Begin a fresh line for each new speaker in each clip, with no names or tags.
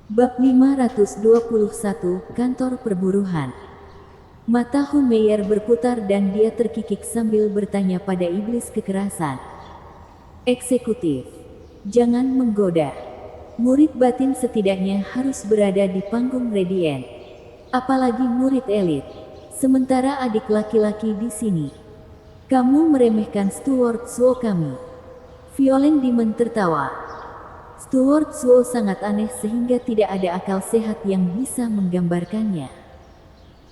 Bab 521, Kantor Perburuhan. Mata Humeyer berputar dan dia terkikik sambil bertanya pada iblis kekerasan. Eksekutif. Jangan menggoda. Murid batin setidaknya harus berada di panggung Radiant. Apalagi murid elit. Sementara adik laki-laki di sini. Kamu meremehkan Steward Zhuo kami. Violent Demon tertawa. Steward Zhuo sangat aneh sehingga tidak ada akal sehat yang bisa menggambarkannya.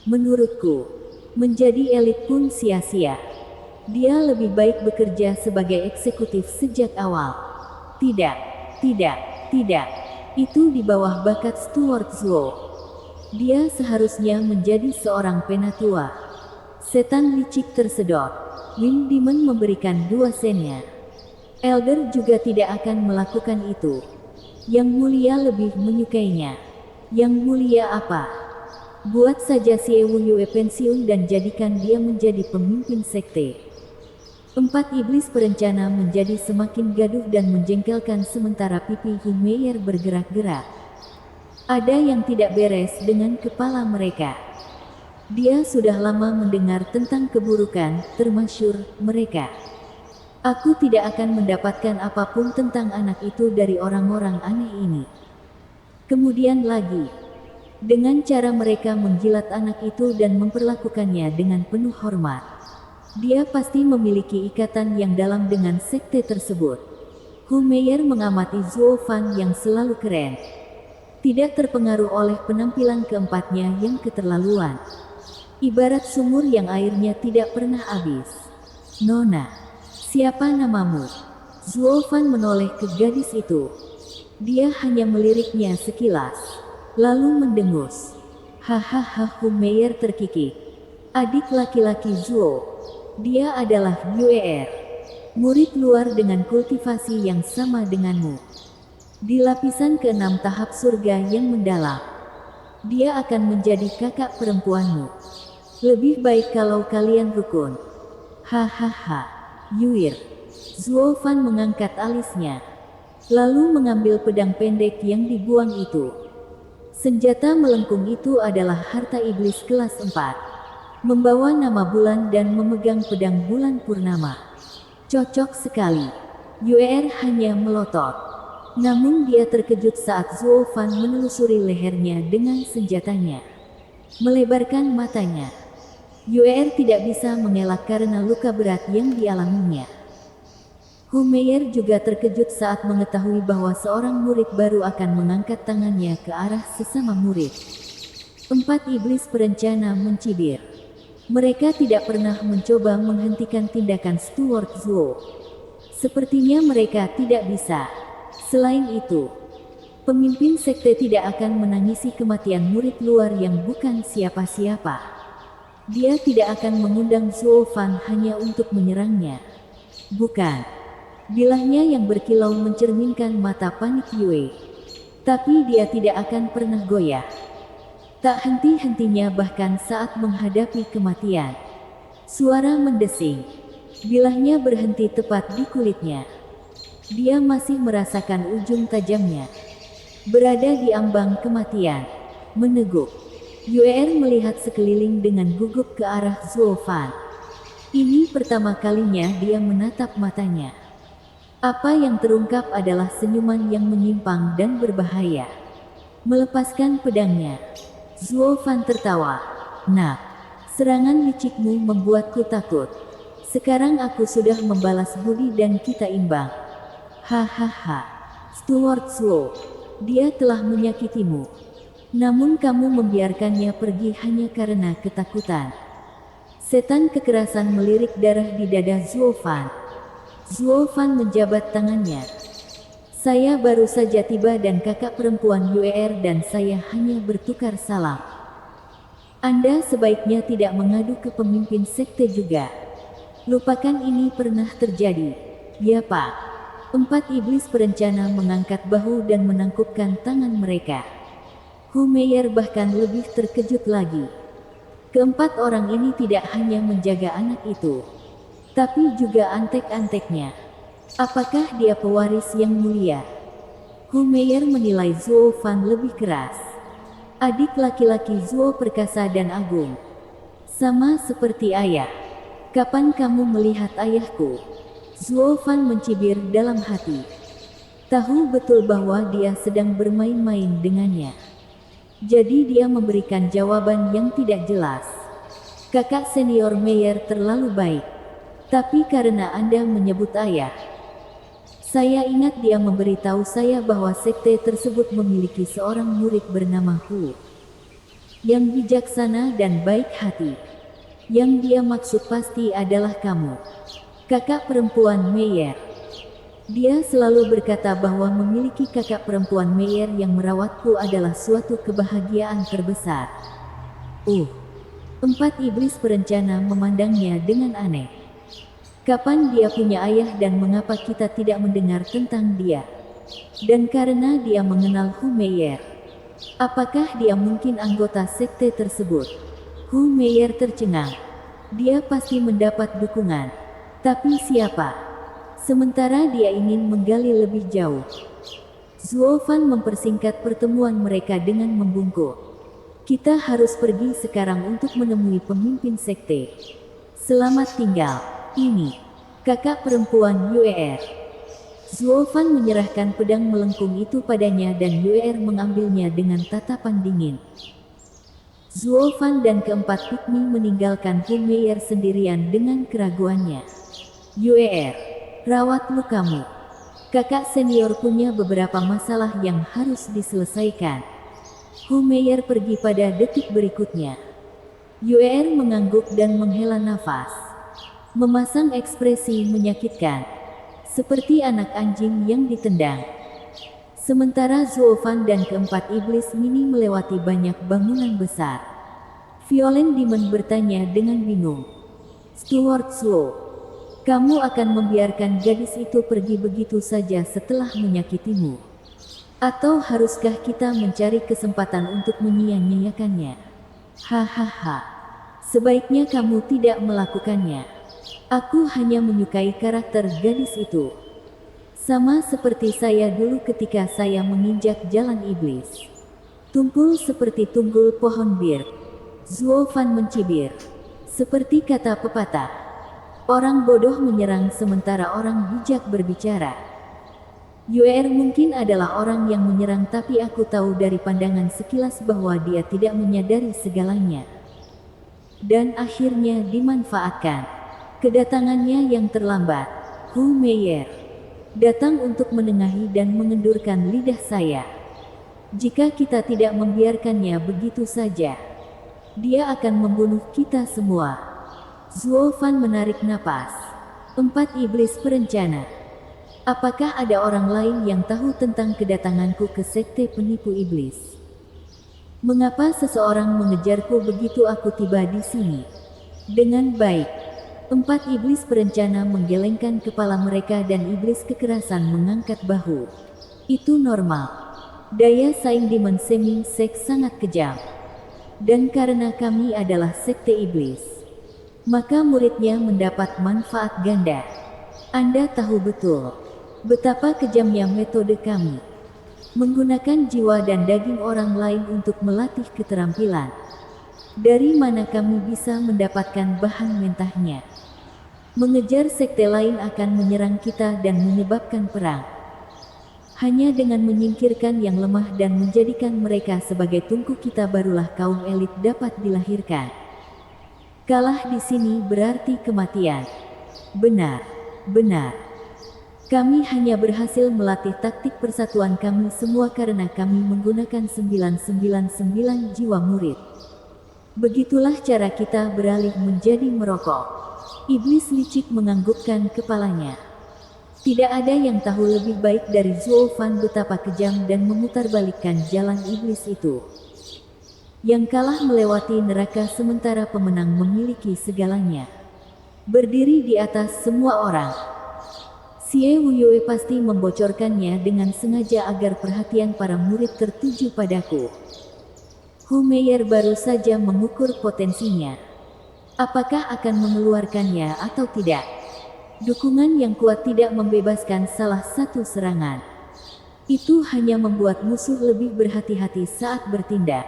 Menurutku, menjadi elit pun sia-sia. Dia lebih baik bekerja sebagai eksekutif sejak awal. Tidak, tidak, tidak. Itu di bawah bakat Steward Zhuo. Dia seharusnya menjadi seorang penatua. Setan licik tersedot. Wing Demon memberikan 2 sennya. Elder juga tidak akan melakukan itu. Yang mulia lebih menyukainya. Yang mulia apa? Buat saja si Ewu Yue pensiun dan jadikan dia menjadi pemimpin sekte. 4 iblis perencana menjadi semakin gaduh dan menjengkelkan sementara pipi Humeyer bergerak-gerak. Ada yang tidak beres dengan kepala mereka. Dia sudah lama mendengar tentang keburukan termasyur mereka. Aku tidak akan mendapatkan apapun tentang anak itu dari orang-orang aneh ini. Kemudian lagi, dengan cara mereka menjilat anak itu dan memperlakukannya dengan penuh hormat. Dia pasti memiliki ikatan yang dalam dengan sekte tersebut. Humeyer mengamati Zhuo Fan yang selalu keren. Tidak terpengaruh oleh penampilan keempatnya yang keterlaluan. Ibarat sumur yang airnya tidak pernah habis. Nona. Siapa namamu? Zhuo Fan menoleh ke gadis itu. Dia hanya meliriknya sekilas, lalu mendengus. Hahaha, Humeyer terkikik. Adik laki-laki Zhuo. Dia adalah Yuer. Murid luar dengan kultivasi yang sama denganmu. Di lapisan ke-6 tahap surga yang mendalam. Dia akan menjadi kakak perempuanmu. Lebih baik kalau kalian rukun. Hahaha. Yuir. Zhuo Fan mengangkat alisnya. Lalu mengambil pedang pendek yang dibuang itu. Senjata melengkung itu adalah harta iblis kelas 4. Membawa nama bulan dan memegang pedang bulan purnama. Cocok sekali. Yuer hanya melotot. Namun dia terkejut saat Zhuo Fan menelusuri lehernya dengan senjatanya. Melebarkan matanya. Yuer tidak bisa mengelak karena luka berat yang dialaminya. Humeyer juga terkejut saat mengetahui bahwa seorang murid baru akan mengangkat tangannya ke arah sesama murid. 4 iblis perencana mencibir. Mereka tidak pernah mencoba menghentikan tindakan Steward Zhuo. Sepertinya mereka tidak bisa. Selain itu, pemimpin sekte tidak akan menangisi kematian murid luar yang bukan siapa-siapa. Dia tidak akan mengundang Zhuo Fan hanya untuk menyerangnya. Bukan. Bilahnya yang berkilau mencerminkan mata panik Yue. Tapi dia tidak akan pernah goyah. Tak henti-hentinya bahkan saat menghadapi kematian. Suara mendesing. Bilahnya berhenti tepat di kulitnya. Dia masih merasakan ujung tajamnya. Berada di ambang kematian. Meneguk. Yuer melihat sekeliling dengan gugup ke arah Zhuo Fan. Ini pertama kalinya dia menatap matanya. Apa yang terungkap adalah senyuman yang menyimpang dan berbahaya. Melepaskan pedangnya. Zhuo Fan tertawa. Nak, serangan licikmu membuatku takut. Sekarang aku sudah membalas budi dan kita imbang. Hahaha. Steward Zhuo, dia telah menyakitimu. Namun kamu membiarkannya pergi hanya karena ketakutan. Setan kekerasan melirik darah di dada Zhuo Fan. Zhuo Fan menjabat tangannya. Saya baru saja tiba dan kakak perempuan Yuer dan saya hanya bertukar salam. Anda sebaiknya tidak mengadu ke pemimpin sekte juga. Lupakan ini pernah terjadi. Ya Pak. 4 iblis perencana mengangkat bahu dan menangkupkan tangan mereka. Humeyer bahkan lebih terkejut lagi. Keempat orang ini tidak hanya menjaga anak itu, tapi juga antek-anteknya. Apakah dia pewaris yang mulia? Hu Meier menilai Zuo Fan lebih keras. Adik laki-laki Zuo perkasa dan agung. Sama seperti ayah. Kapan kamu melihat ayahku? Zuo Fan mencibir dalam hati. Tahu betul bahwa dia sedang bermain-main dengannya. Jadi dia memberikan jawaban yang tidak jelas. Kakak senior Meier terlalu baik. Tapi karena Anda menyebut ayah, saya ingat dia memberitahu saya bahwa sekte tersebut memiliki seorang murid bernama Hu, yang bijaksana dan baik hati. Yang dia maksud pasti adalah kamu, kakak perempuan Meier. Dia selalu berkata bahwa memiliki kakak perempuan Meier yang merawatku adalah suatu kebahagiaan terbesar. Empat iblis perencana memandangnya dengan aneh. Kapan dia punya ayah dan mengapa kita tidak mendengar tentang dia? Dan karena dia mengenal Hu Meier, apakah dia mungkin anggota sekte tersebut? Hu Meier tercengang. Dia pasti mendapat dukungan. Tapi siapa? Sementara dia ingin menggali lebih jauh. Zuo Fan mempersingkat pertemuan mereka dengan membungkuk. Kita harus pergi sekarang untuk menemui pemimpin sekte. Selamat tinggal. Ini, kakak perempuan Yuer. Zuo Fan menyerahkan pedang melengkung itu padanya dan Yuer mengambilnya dengan tatapan dingin. Zuo Fan dan keempat pikmi meninggalkan Hu Meier sendirian dengan keraguannya. Yuer, rawat lukamu. Kakak senior punya beberapa masalah yang harus diselesaikan. Hu Meier pergi pada detik berikutnya. Yuer mengangguk dan menghela nafas. Memasang ekspresi menyakitkan, seperti anak anjing yang ditendang. Sementara Zuo Fan dan keempat iblis mini melewati banyak bangunan besar. Violent Demon bertanya dengan bingung. Steward Zuo, kamu akan membiarkan gadis itu pergi begitu saja setelah menyakitimu? Atau haruskah kita mencari kesempatan untuk menyia-nyiakannya? Hahaha, sebaiknya kamu tidak melakukannya. Aku hanya menyukai karakter gadis itu. Sama seperti saya dulu ketika saya menginjak jalan iblis. Tumpul seperti tunggul pohon bir. Zuo Fan mencibir. Seperti kata pepatah, orang bodoh menyerang sementara orang bijak berbicara. Yuer mungkin adalah orang yang menyerang, tapi aku tahu dari pandangan sekilas bahwa dia tidak menyadari segalanya. Dan akhirnya dimanfaatkan. Kedatangannya yang terlambat, Hu Meier, datang untuk menengahi dan mengendurkan lidah saya. Jika kita tidak membiarkannya begitu saja, dia akan membunuh kita semua. Zuo Fan menarik napas. Empat iblis perencana. Apakah ada orang lain yang tahu tentang kedatanganku ke sekte penipu iblis? Mengapa seseorang mengejarku begitu aku tiba di sini? Dengan baik. Empat iblis perencana menggelengkan kepala mereka dan iblis kekerasan mengangkat bahu. Itu normal. Daya saing Demon Seming Sek sangat kejam. Dan karena kami adalah sekte iblis, maka muridnya mendapat manfaat ganda. Anda tahu betul betapa kejamnya metode kami. Menggunakan jiwa dan daging orang lain untuk melatih keterampilan. Dari mana kami bisa mendapatkan bahan mentahnya? Mengejar sekte lain akan menyerang kita dan menyebabkan perang. Hanya dengan menyingkirkan yang lemah dan menjadikan mereka sebagai tungku kita barulah kaum elit dapat dilahirkan. Kalah di sini berarti kematian. Benar, benar. Kami hanya berhasil melatih taktik persatuan kami semua karena kami menggunakan 999 jiwa murid. Begitulah cara kita beralih menjadi merokok. Iblis licik menganggukkan kepalanya. Tidak ada yang tahu lebih baik dari Zuo Fan betapa kejam dan memutarbalikkan jalan iblis itu. Yang kalah melewati neraka sementara pemenang memiliki segalanya. Berdiri di atas semua orang. Xie Wuyue pasti membocorkannya dengan sengaja agar perhatian para murid tertuju padaku. Hu Meier baru saja mengukur potensinya. Apakah akan mengeluarkannya atau tidak? Dukungan yang kuat tidak membebaskan salah satu serangan. Itu hanya membuat musuh lebih berhati-hati saat bertindak.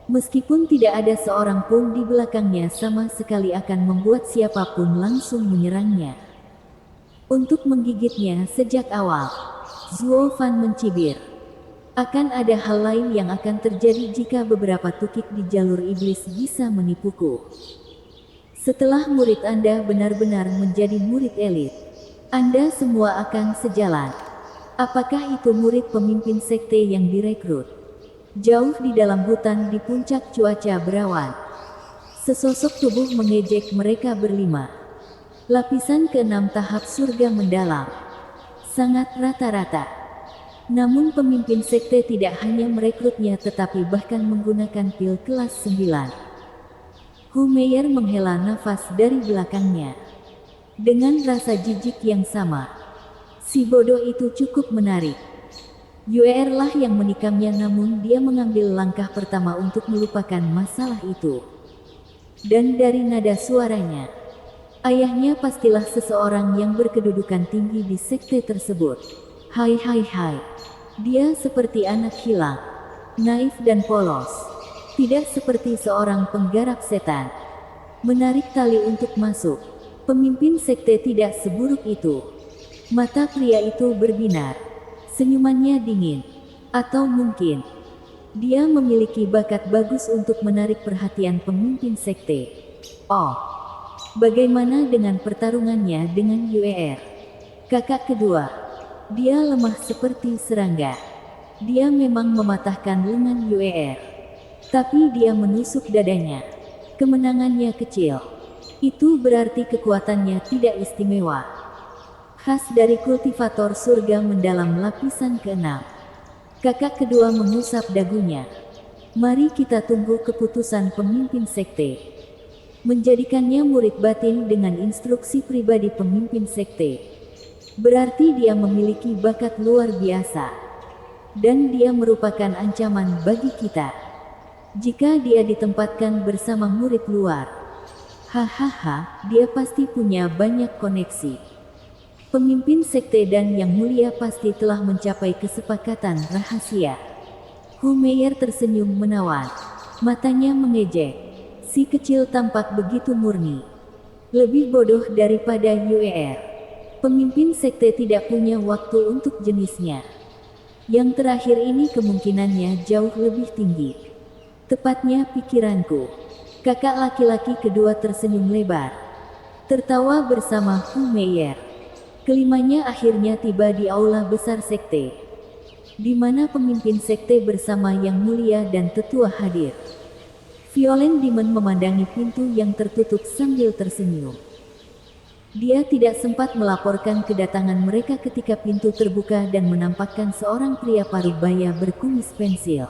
Meskipun tidak ada seorang pun di belakangnya, sama sekali akan membuat siapapun langsung menyerangnya. Untuk menggigitnya sejak awal, Zuo Fan mencibir. Akan ada hal lain yang akan terjadi jika beberapa tukik di jalur iblis bisa menipuku. Setelah murid Anda benar-benar menjadi murid elit, Anda semua akan sejalan. Apakah itu murid pemimpin sekte yang direkrut? Jauh di dalam hutan di puncak cuaca berawan, sesosok tubuh mengejek mereka berlima. Lapisan ke-6 tahap surga mendalam. Sangat rata-rata. Namun pemimpin sekte tidak hanya merekrutnya tetapi bahkan menggunakan pil kelas 9. Hu Meier menghela nafas dari belakangnya. Dengan rasa jijik yang sama. Si bodoh itu cukup menarik. Yuer lah yang menikamnya, namun dia mengambil langkah pertama untuk melupakan masalah itu. Dan dari nada suaranya, ayahnya pastilah seseorang yang berkedudukan tinggi di sekte tersebut. Hai. Dia seperti anak hilang, naif dan polos. Tidak seperti seorang penggarap setan. Menarik tali untuk masuk. Pemimpin sekte tidak seburuk itu. Mata pria itu berbinar. Senyumannya dingin. Atau mungkin dia memiliki bakat bagus untuk menarik perhatian pemimpin sekte. Oh, bagaimana dengan pertarungannya dengan Yuer? Kakak kedua. Dia lemah seperti serangga. Dia memang mematahkan lengan Yuer. Tapi dia menusuk dadanya. Kemenangannya kecil. Itu berarti kekuatannya tidak istimewa. Khas dari kultivator surga mendalam lapisan ke-6. Kakak kedua mengusap dagunya. Mari kita tunggu keputusan pemimpin sekte. Menjadikannya murid batin dengan instruksi pribadi pemimpin sekte. Berarti dia memiliki bakat luar biasa. Dan dia merupakan ancaman bagi kita. Jika dia ditempatkan bersama murid luar. Hahaha, dia pasti punya banyak koneksi. Pemimpin sekte dan yang mulia pasti telah mencapai kesepakatan rahasia. Hu Meier tersenyum menawan. Matanya mengejek. Si kecil tampak begitu murni. Lebih bodoh daripada Yuer. Pemimpin sekte tidak punya waktu untuk jenisnya. Yang terakhir ini kemungkinannya jauh lebih tinggi. Tepatnya pikiranku. Kakak laki-laki kedua tersenyum lebar. Tertawa bersama Hu Meier. Kelimanya akhirnya tiba di aula besar sekte. Di mana pemimpin sekte bersama yang mulia dan tetua hadir. Violen Demon memandangi pintu yang tertutup sambil tersenyum. Dia tidak sempat melaporkan kedatangan mereka ketika pintu terbuka dan menampakkan seorang pria parubaya berkumis pensil.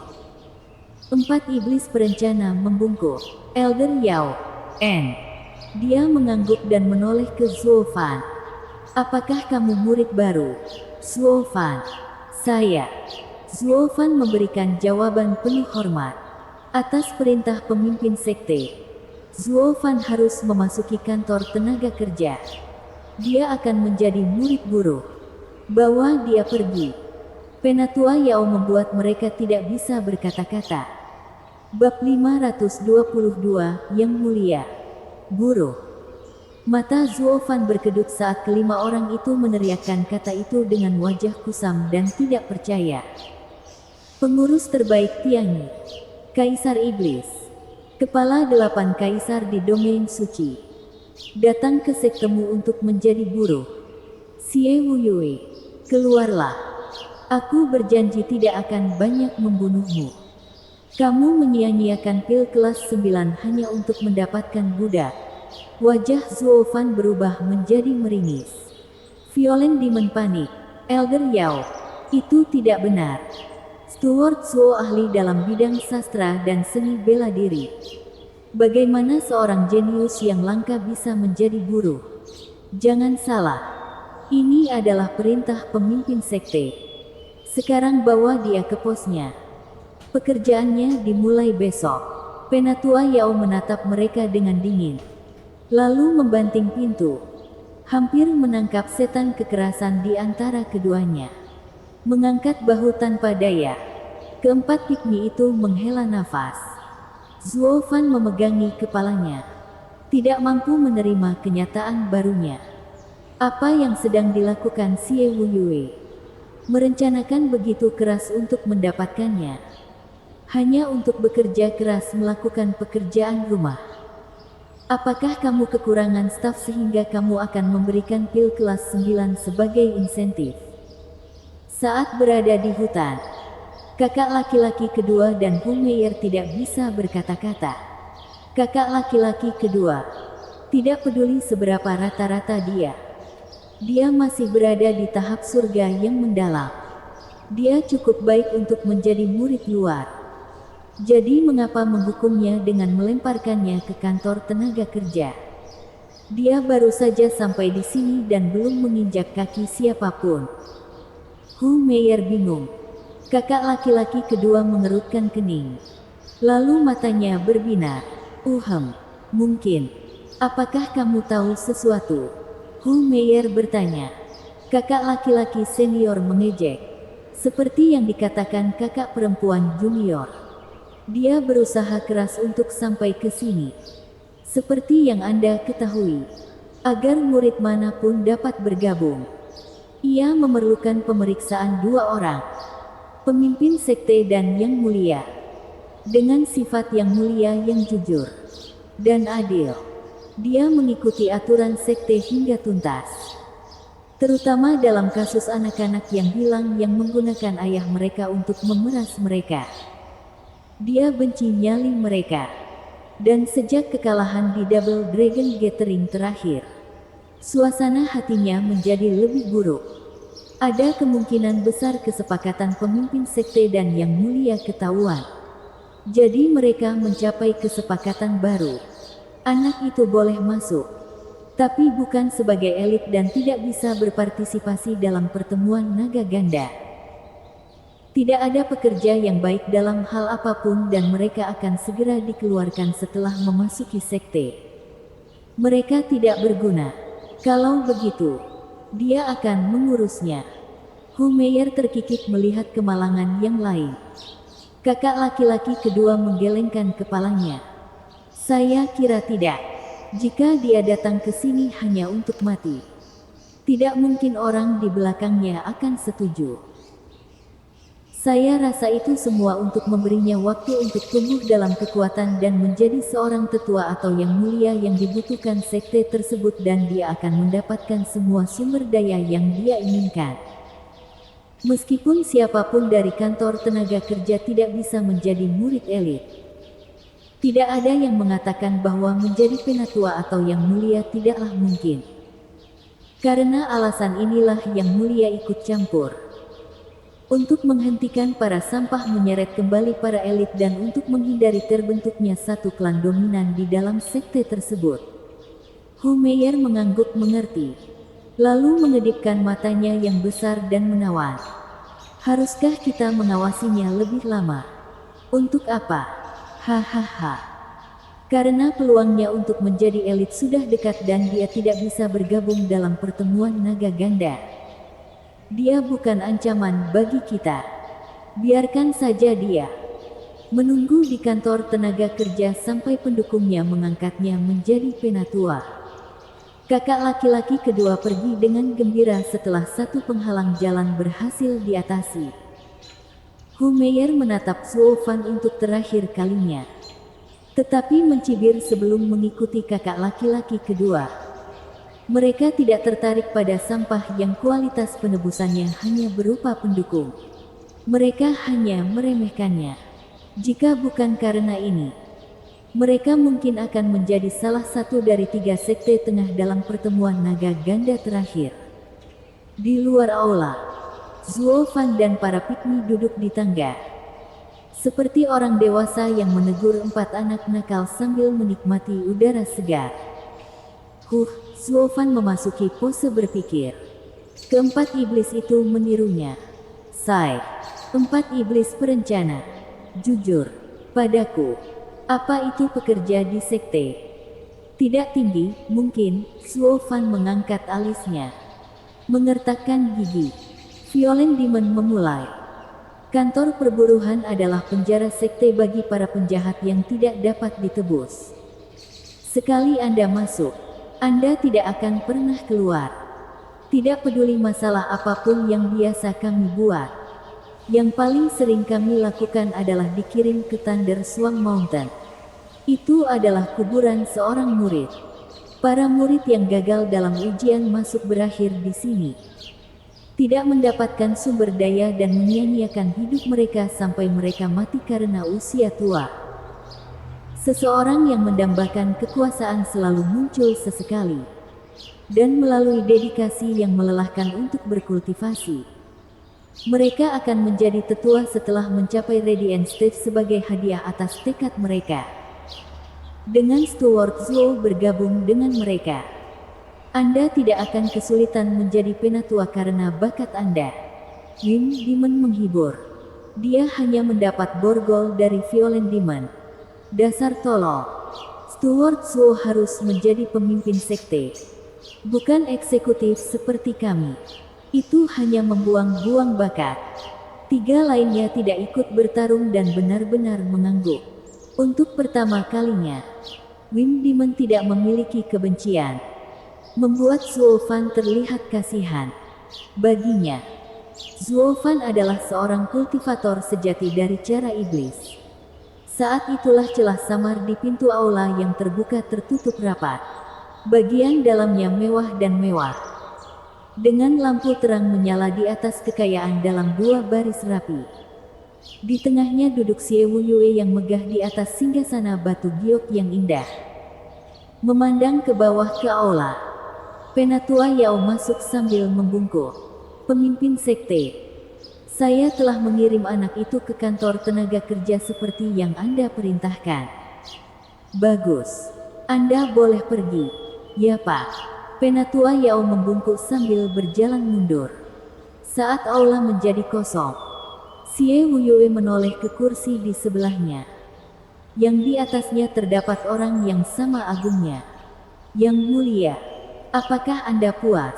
4 iblis perencana membungkuk. Elder Yao N. Dia mengangguk dan menoleh ke Zuo Fan. Apakah kamu murid baru? Zuo Fan. Saya. Zuo Fan memberikan jawaban penuh hormat. Atas perintah pemimpin sekte, Zuo Fan harus memasuki kantor tenaga kerja. Dia akan menjadi murid buruh. Bawa dia pergi. Penatua Yao membuat mereka tidak bisa berkata-kata. Bab 522, Yang Mulia. Buruh. Mata Zuo Fan berkedut saat kelima orang itu meneriakkan kata itu dengan wajah kusam dan tidak percaya. Pengurus terbaik Tianyi. Kaisar Iblis. Kepala 8 kaisar di domain suci. Datang ke sektemu untuk menjadi buruh. Xie Wuyue, keluarlah. Aku berjanji tidak akan banyak membunuhmu. Kamu menyia-nyiakan pil kelas 9 hanya untuk mendapatkan budak. Wajah Zuo Fan berubah menjadi meringis. Violen Demon panik. Elder Yao, itu tidak benar. Steward Zuo ahli dalam bidang sastra dan seni bela diri. Bagaimana seorang jenius yang langka bisa menjadi buruh? Jangan salah. Ini adalah perintah pemimpin sekte. Sekarang bawa dia ke posnya. Pekerjaannya dimulai besok. Penatua Yao menatap mereka dengan dingin. Lalu membanting pintu. Hampir menangkap setan kekerasan di antara keduanya. mengangkat bahu tanpa daya. Keempat pikmi itu menghela nafas. Zuo Fan memegangi kepalanya, tidak mampu menerima kenyataan barunya. Apa yang sedang dilakukan Xie Wuyue? Merencanakan begitu keras untuk mendapatkannya. Hanya untuk bekerja keras melakukan pekerjaan rumah. Apakah kamu kekurangan staf sehingga kamu akan memberikan pil kelas 9 sebagai insentif? Saat berada di hutan, kakak laki-laki kedua dan Hu Meier tidak bisa berkata-kata. Kakak laki-laki kedua, tidak peduli seberapa rata-rata dia. Dia masih berada di tahap surga yang mendalam. Dia cukup baik untuk menjadi murid luar. Jadi mengapa menghukumnya dengan melemparkannya ke kantor tenaga kerja? Dia baru saja sampai di sini dan belum menginjak kaki siapapun. Hu Meier bingung. Kakak laki-laki kedua mengerutkan kening. Lalu matanya berbinar. Mungkin. Apakah kamu tahu sesuatu? Hu Meier bertanya. Kakak laki-laki senior mengejek. Seperti yang dikatakan kakak perempuan junior. Dia berusaha keras untuk sampai ke sini. Seperti yang Anda ketahui. Agar murid manapun dapat bergabung. Ia memerlukan pemeriksaan 2 orang. Pemimpin sekte dan yang mulia. Dengan sifat yang mulia yang jujur dan adil. Dia mengikuti aturan sekte hingga tuntas. Terutama dalam kasus anak-anak yang hilang yang menggunakan ayah mereka untuk memeras mereka. Dia benci nyali mereka. Dan sejak kekalahan di Double Dragon Gathering terakhir, suasana hatinya menjadi lebih buruk. Ada kemungkinan besar kesepakatan pemimpin sekte dan yang mulia ketahuan. Jadi mereka mencapai kesepakatan baru. Anak itu boleh masuk, tapi bukan sebagai elit dan tidak bisa berpartisipasi dalam pertemuan naga ganda. Tidak ada pekerja yang baik dalam hal apapun dan mereka akan segera dikeluarkan setelah memasuki sekte. Mereka tidak berguna. Kalau begitu, dia akan mengurusnya. Hu Meier terkikik melihat kemalangan yang lain. Kakak laki-laki kedua menggelengkan kepalanya. Saya kira tidak. Jika dia datang ke sini hanya untuk mati, tidak mungkin orang di belakangnya akan setuju. Saya rasa itu semua untuk memberinya waktu untuk tumbuh dalam kekuatan dan menjadi seorang tetua atau yang mulia yang dibutuhkan sekte tersebut dan dia akan mendapatkan semua sumber daya yang dia inginkan. Meskipun siapapun dari kantor tenaga kerja tidak bisa menjadi murid elit. Tidak ada yang mengatakan bahwa menjadi penatua atau yang mulia tidaklah mungkin. Karena alasan inilah yang mulia ikut campur. Untuk menghentikan para sampah menyeret kembali para elit dan untuk menghindari terbentuknya satu klan dominan di dalam sekte tersebut. Hu Meier mengangguk mengerti. Lalu mengedipkan matanya yang besar dan menawan. Haruskah kita mengawasinya lebih lama? Untuk apa? Hahaha. Karena peluangnya untuk menjadi elit sudah dekat dan dia tidak bisa bergabung dalam pertemuan naga ganda. Dia bukan ancaman bagi kita. Biarkan saja dia menunggu di kantor tenaga kerja sampai pendukungnya mengangkatnya menjadi penatua. Kakak laki-laki kedua pergi dengan gembira setelah satu penghalang jalan berhasil diatasi. Hu Meier menatap Zuo Fan untuk terakhir kalinya. Tetapi mencibir sebelum mengikuti kakak laki-laki kedua. Mereka tidak tertarik pada sampah yang kualitas penebusannya hanya berupa pendukung. Mereka hanya meremehkannya. Jika bukan karena ini, mereka mungkin akan menjadi salah satu dari 3 sekte tengah dalam pertemuan naga ganda terakhir. Di luar aula, Zuo Fan dan para pikmi duduk di tangga. Seperti orang dewasa yang menegur 4 anak nakal sambil menikmati udara segar. Zuo Fan memasuki pose berpikir. Keempat iblis itu menirunya. 4 iblis perencana. Jujur padaku. Apa itu pekerja di sekte? Tidak tinggi, mungkin. Zuo Fan mengangkat alisnya. Mengertakkan gigi. Violent Demon memulai. Kantor perburuhan adalah penjara sekte bagi para penjahat yang tidak dapat ditebus. Sekali Anda masuk, Anda tidak akan pernah keluar. Tidak peduli masalah apapun yang biasa kami buat. Yang paling sering kami lakukan adalah dikirim ke Thunder Swan Mountain. Itu adalah kuburan seorang murid. Para murid yang gagal dalam ujian masuk berakhir di sini. Tidak mendapatkan sumber daya dan menyia-nyiakan hidup mereka sampai mereka mati karena usia tua. Seseorang yang mendambakan kekuasaan selalu muncul sesekali. Dan melalui dedikasi yang melelahkan untuk berkultivasi. Mereka akan menjadi tetua setelah mencapai Radiant Stage sebagai hadiah atas tekad mereka. Dengan Steward Zhou bergabung dengan mereka, Anda tidak akan kesulitan menjadi penatua karena bakat Anda. Wind Demon menghibur. Dia hanya mendapat borgol dari Violent Demon. Dasar tolol. Steward Zhou harus menjadi pemimpin sekte. Bukan eksekutif seperti kami. Itu hanya membuang-buang bakat. 3 lainnya tidak ikut bertarung dan benar-benar mengangguk. Untuk pertama kalinya, Wind Demon tidak memiliki kebencian. Membuat Zhuo Fan terlihat kasihan. Baginya, Zhuo Fan adalah seorang kultivator sejati dari cara iblis. Saat itulah celah samar di pintu aula yang terbuka tertutup rapat. Bagian dalamnya mewah dan mewah. Dengan lampu terang menyala di atas kekayaan dalam 2 baris rapi. Di tengahnya duduk Xie Wuyue yang megah di atas singgasana batu giok yang indah. Memandang ke bawah ke aula. Penatua Yao masuk sambil membungkuk. Pemimpin sekte. Saya telah mengirim anak itu ke kantor tenaga kerja seperti yang Anda perintahkan. Bagus. Anda boleh pergi. Ya Pak. Penatua Yao membungkuk sambil berjalan mundur. Saat aula menjadi kosong, Xie Wuyue menoleh ke kursi di sebelahnya. Yang di atasnya terdapat orang yang sama agungnya. Yang mulia. Apakah Anda puas?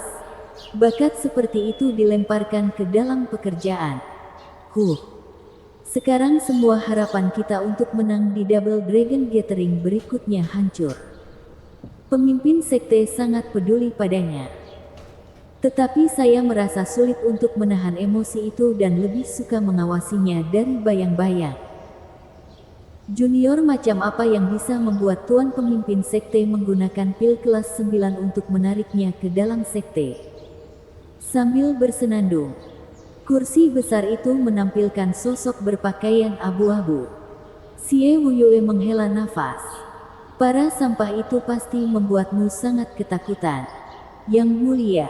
Bakat seperti itu dilemparkan ke dalam pekerjaan. Sekarang semua harapan kita untuk menang di Double Dragon Gathering berikutnya hancur. Pemimpin sekte sangat peduli padanya. Tetapi saya merasa sulit untuk menahan emosi itu dan lebih suka mengawasinya dari bayang-bayang. Junior macam apa yang bisa membuat tuan pemimpin sekte menggunakan pil kelas 9 untuk menariknya ke dalam sekte? Sambil bersenandung, kursi besar itu menampilkan sosok berpakaian abu-abu. Xie Wuyue menghela nafas. Para sampah itu pasti membuatmu sangat ketakutan. Yang mulia.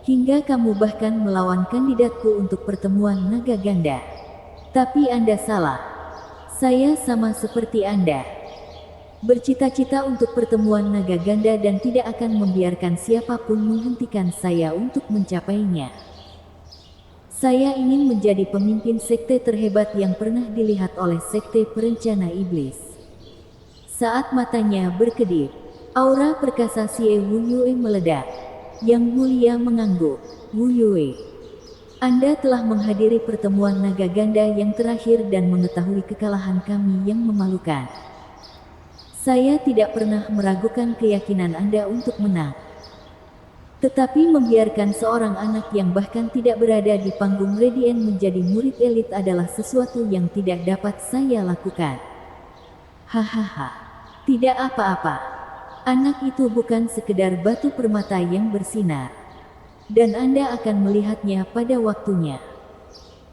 Hingga kamu bahkan melawan kandidatku untuk pertemuan naga ganda. Tapi Anda salah. Saya sama seperti Anda. Bercita-cita untuk pertemuan naga ganda dan tidak akan membiarkan siapapun menghentikan saya untuk mencapainya. Saya ingin menjadi pemimpin sekte terhebat yang pernah dilihat oleh sekte perencana iblis. Saat matanya berkedip, aura perkasa Xie Wuyue meledak. Yang mulia mengangguk. Wuyue, Anda telah menghadiri pertemuan naga ganda yang terakhir dan mengetahui kekalahan kami yang memalukan. Saya tidak pernah meragukan keyakinan Anda untuk menang. Tetapi membiarkan seorang anak yang bahkan tidak berada di panggung Radiant menjadi murid elit adalah sesuatu yang tidak dapat saya lakukan. Hahaha. Tidak apa-apa. Anak itu bukan sekedar batu permata yang bersinar. Dan Anda akan melihatnya pada waktunya.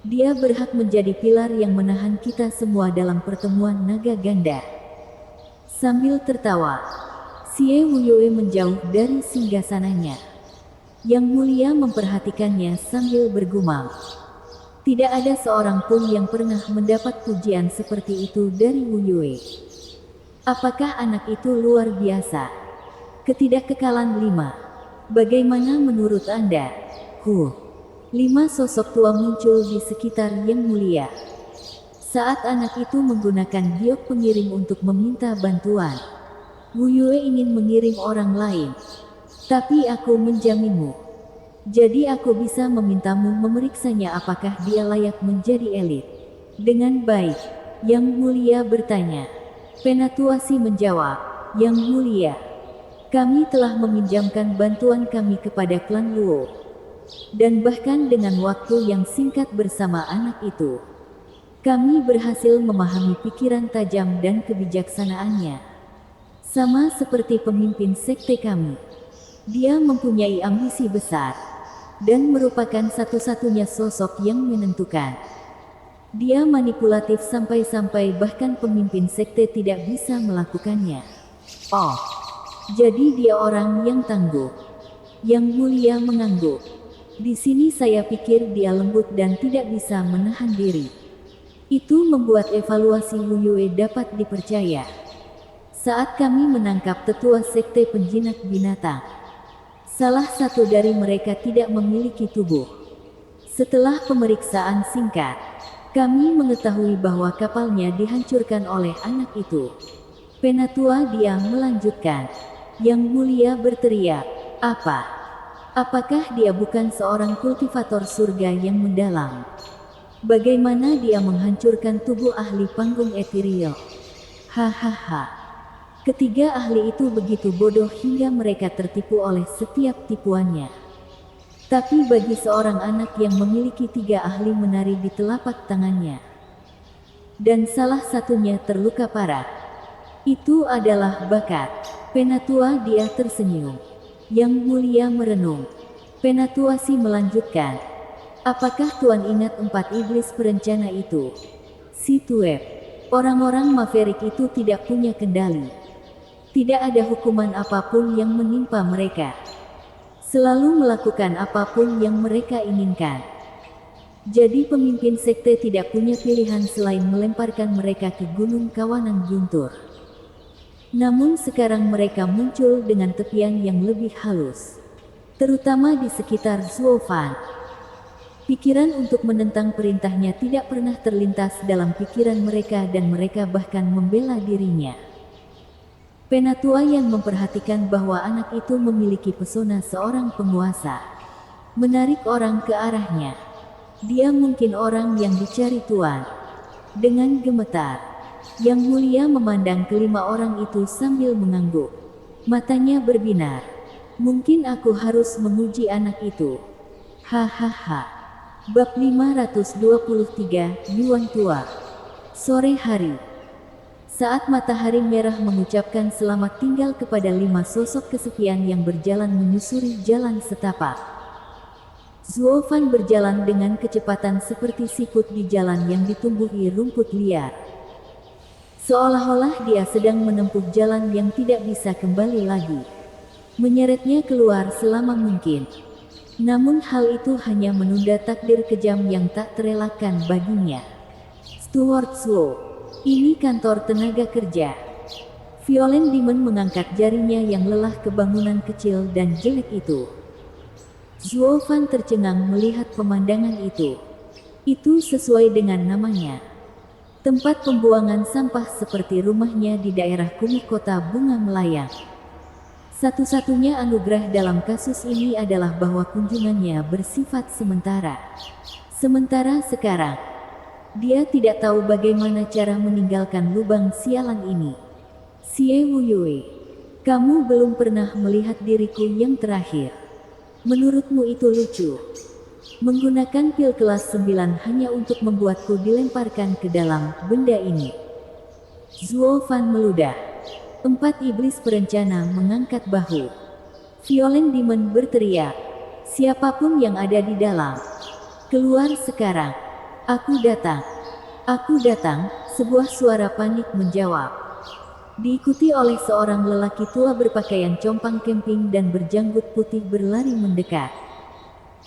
Dia berhak menjadi pilar yang menahan kita semua dalam pertemuan naga ganda. Sambil tertawa, Xie Wuyue menjauh dari singgasananya. Yang mulia memperhatikannya sambil bergumam. Tidak ada seorang pun yang pernah mendapat pujian seperti itu dari Wuyue. Apakah anak itu luar biasa? Ketidakkekalan 5. Bagaimana menurut Anda? 5 sosok tua muncul di sekitar Yang Mulia. Saat anak itu menggunakan giok pengirim untuk meminta bantuan, Wuyue ingin mengirim orang lain. Tapi aku menjaminmu, Jadi aku bisa memintamu memeriksanya apakah dia layak menjadi elit. Dengan baik, Yang Mulia bertanya. Penatuasi menjawab, Yang Mulia, kami telah meminjamkan bantuan kami kepada klan Luo. Dan bahkan dengan waktu yang singkat bersama anak itu, kami berhasil memahami pikiran tajam dan kebijaksanaannya. Sama seperti pemimpin sekte kami. Dia mempunyai ambisi besar dan merupakan satu-satunya sosok yang menentukan. Dia manipulatif sampai-sampai bahkan pemimpin sekte tidak bisa melakukannya. Oh, jadi dia orang yang tangguh. Yang Mulia mengangguk. Di sini saya pikir dia lembut dan tidak bisa menahan diri. Itu membuat evaluasi Wu Yue dapat dipercaya. Saat kami menangkap tetua sekte penjinak binatang, salah satu dari mereka tidak memiliki tubuh. Setelah pemeriksaan singkat, kami mengetahui bahwa kapalnya dihancurkan oleh anak itu. Penatua dia melanjutkan. Yang Mulia berteriak, apa? Apakah dia bukan seorang kultivator surga yang mendalam? Bagaimana dia menghancurkan tubuh ahli panggung ethereal? Hahaha. Ketiga ahli itu begitu bodoh hingga mereka tertipu oleh setiap tipuannya. Tapi bagi seorang anak yang memiliki 3 ahli menari di telapak tangannya, dan salah satunya terluka parah, itu adalah bakat. Penatua dia tersenyum. Yang Mulia merenung. Penatuasi melanjutkan. Apakah Tuan ingat 4 iblis perencana itu? Si Tueb. Orang-orang Maverick itu tidak punya kendali. Tidak ada hukuman apapun yang menimpa mereka. Selalu melakukan apapun yang mereka inginkan. Jadi pemimpin sekte tidak punya pilihan selain melemparkan mereka ke gunung kawanan guntur. Namun sekarang mereka muncul dengan tepian yang lebih halus. Terutama di sekitar Zuofan. Pikiran untuk menentang perintahnya tidak pernah terlintas dalam pikiran mereka dan mereka bahkan membela dirinya. Penatua yang memperhatikan bahwa anak itu memiliki pesona seorang penguasa, menarik orang ke arahnya. Dia mungkin orang yang dicari Tuan. Dengan gemetar, Yang Mulia memandang kelima orang itu sambil mengangguk. Matanya berbinar. Mungkin aku harus menguji anak itu. Hahaha. Bab 523, Yuan Tua. Sore hari. Saat matahari merah mengucapkan selamat tinggal kepada 5 sosok kesepian yang berjalan menyusuri jalan setapak, Zuofan berjalan dengan kecepatan seperti sikut di jalan yang ditumbuhi rumput liar. Seolah-olah dia sedang menempuh jalan yang tidak bisa kembali lagi. Menyeretnya keluar selama mungkin. Namun hal itu hanya menunda takdir kejam yang tak terelakkan baginya. Stuart Slow. Ini kantor tenaga kerja. Violen Demon mengangkat jarinya yang lelah ke bangunan kecil dan jelek itu. Zuofan tercengang melihat pemandangan itu. Itu sesuai dengan namanya. Tempat pembuangan sampah seperti rumahnya di daerah kumuh kota bunga melayang. Satu-satunya anugerah dalam kasus ini adalah bahwa kunjungannya bersifat sementara. Sementara sekarang, dia tidak tahu bagaimana cara meninggalkan lubang sialan ini. Xie Wuyue, kamu belum pernah melihat diriku yang terakhir. Menurutmu itu lucu? Menggunakan pil kelas 9 hanya untuk membuatku dilemparkan ke dalam benda ini. Zuofan meludah. 4 iblis perencana mengangkat bahu. Violen Demon berteriak. Siapapun yang ada di dalam, keluar sekarang. Aku datang. Aku datang, sebuah suara panik menjawab. Diikuti oleh seorang lelaki tua berpakaian compang camping dan berjanggut putih berlari mendekat.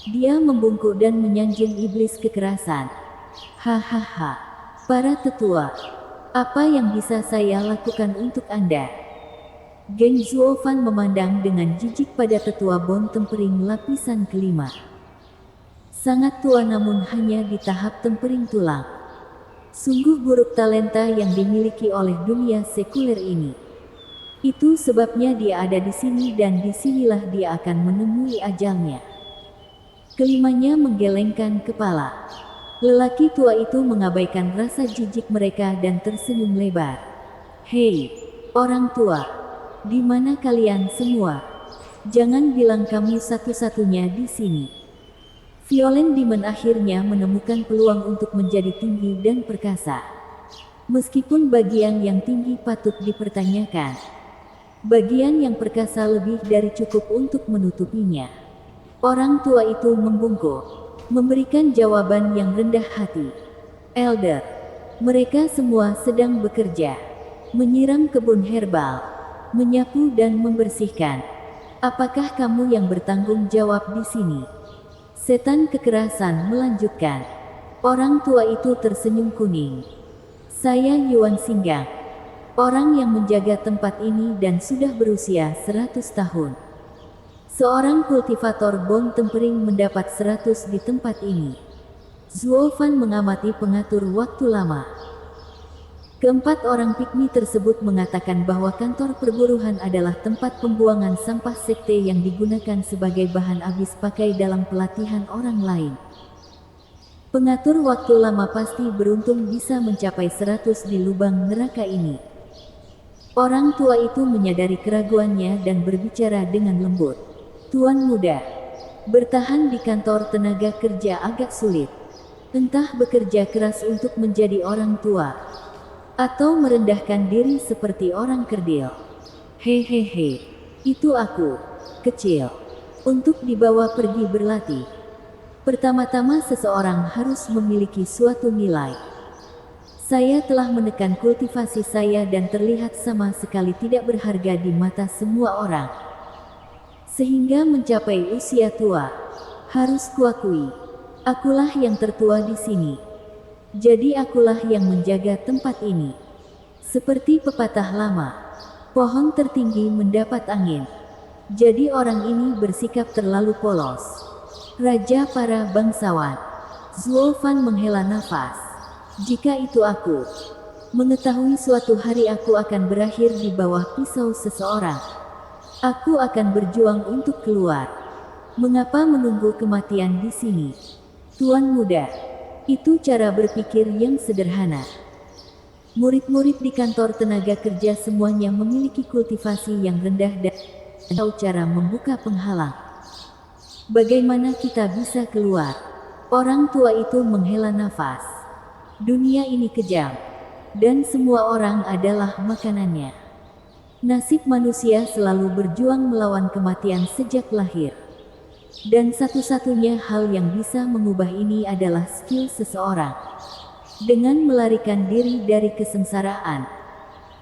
Dia membungkuk dan menyanjung iblis kekerasan. Hahaha. Para tetua, apa yang bisa saya lakukan untuk Anda? Geng Zuofan memandang dengan jijik pada tetua Bon Tempering lapisan kelima. Sangat tua namun hanya di tahap tempering tulang. Sungguh buruk talenta yang dimiliki oleh dunia sekuler ini. Itu sebabnya dia ada di sini dan disinilah dia akan menemui ajalnya. Kelimanya menggelengkan kepala. Lelaki tua itu mengabaikan rasa jijik mereka dan tersenyum lebar. Hei, orang tua, di mana kalian semua? Jangan bilang kamu satu-satunya di sini. Violent Demon akhirnya menemukan peluang untuk menjadi tinggi dan perkasa. Meskipun bagian yang tinggi patut dipertanyakan, bagian yang perkasa lebih dari cukup untuk menutupinya. Orang tua itu membungkuk, memberikan jawaban yang rendah hati. Elder, mereka semua sedang bekerja, menyiram kebun herbal, menyapu dan membersihkan. Apakah kamu yang bertanggung jawab di sini? Setan kekerasan melanjutkan. Orang tua itu tersenyum kuning. Saya Yuan Singgang, orang yang menjaga tempat ini dan sudah berusia 100 tahun. Seorang kultivator bom tempering mendapat 100 di tempat ini. Zuo Fan mengamati pengatur waktu lama. Keempat orang pikmi tersebut mengatakan bahwa kantor perburuhan adalah tempat pembuangan sampah sekte yang digunakan sebagai bahan habis pakai dalam pelatihan orang lain. Pengatur waktu lama pasti beruntung bisa mencapai 100 di lubang neraka ini. Orang tua itu menyadari keraguannya dan berbicara dengan lembut. Tuan muda, bertahan di kantor tenaga kerja agak sulit. Entah bekerja keras untuk menjadi orang tua, atau merendahkan diri seperti orang kerdil. Hehehe, itu aku, kecil, untuk dibawa pergi berlatih. Pertama-tama seseorang harus memiliki suatu nilai. Saya telah menekan kultivasi saya dan terlihat sama sekali tidak berharga di mata semua orang. Sehingga mencapai usia tua, harus kuakui, akulah yang tertua di sini. Jadi akulah yang menjaga tempat ini. Seperti pepatah lama, pohon tertinggi mendapat angin. Jadi orang ini bersikap terlalu polos. Raja para bangsawan. Zuo Fan menghela nafas. Jika itu aku, mengetahui suatu hari aku akan berakhir di bawah pisau seseorang, aku akan berjuang untuk keluar. Mengapa menunggu kematian di sini? Tuan muda, itu cara berpikir yang sederhana. Murid-murid di kantor tenaga kerja semuanya memiliki kultivasi yang rendah dan tahu cara membuka penghalang. Bagaimana kita bisa keluar? Orang tua itu menghela nafas. Dunia ini kejam, dan semua orang adalah makanannya. Nasib manusia selalu berjuang melawan kematian sejak lahir. Dan satu-satunya hal yang bisa mengubah ini adalah skill seseorang. Dengan melarikan diri dari kesengsaraan,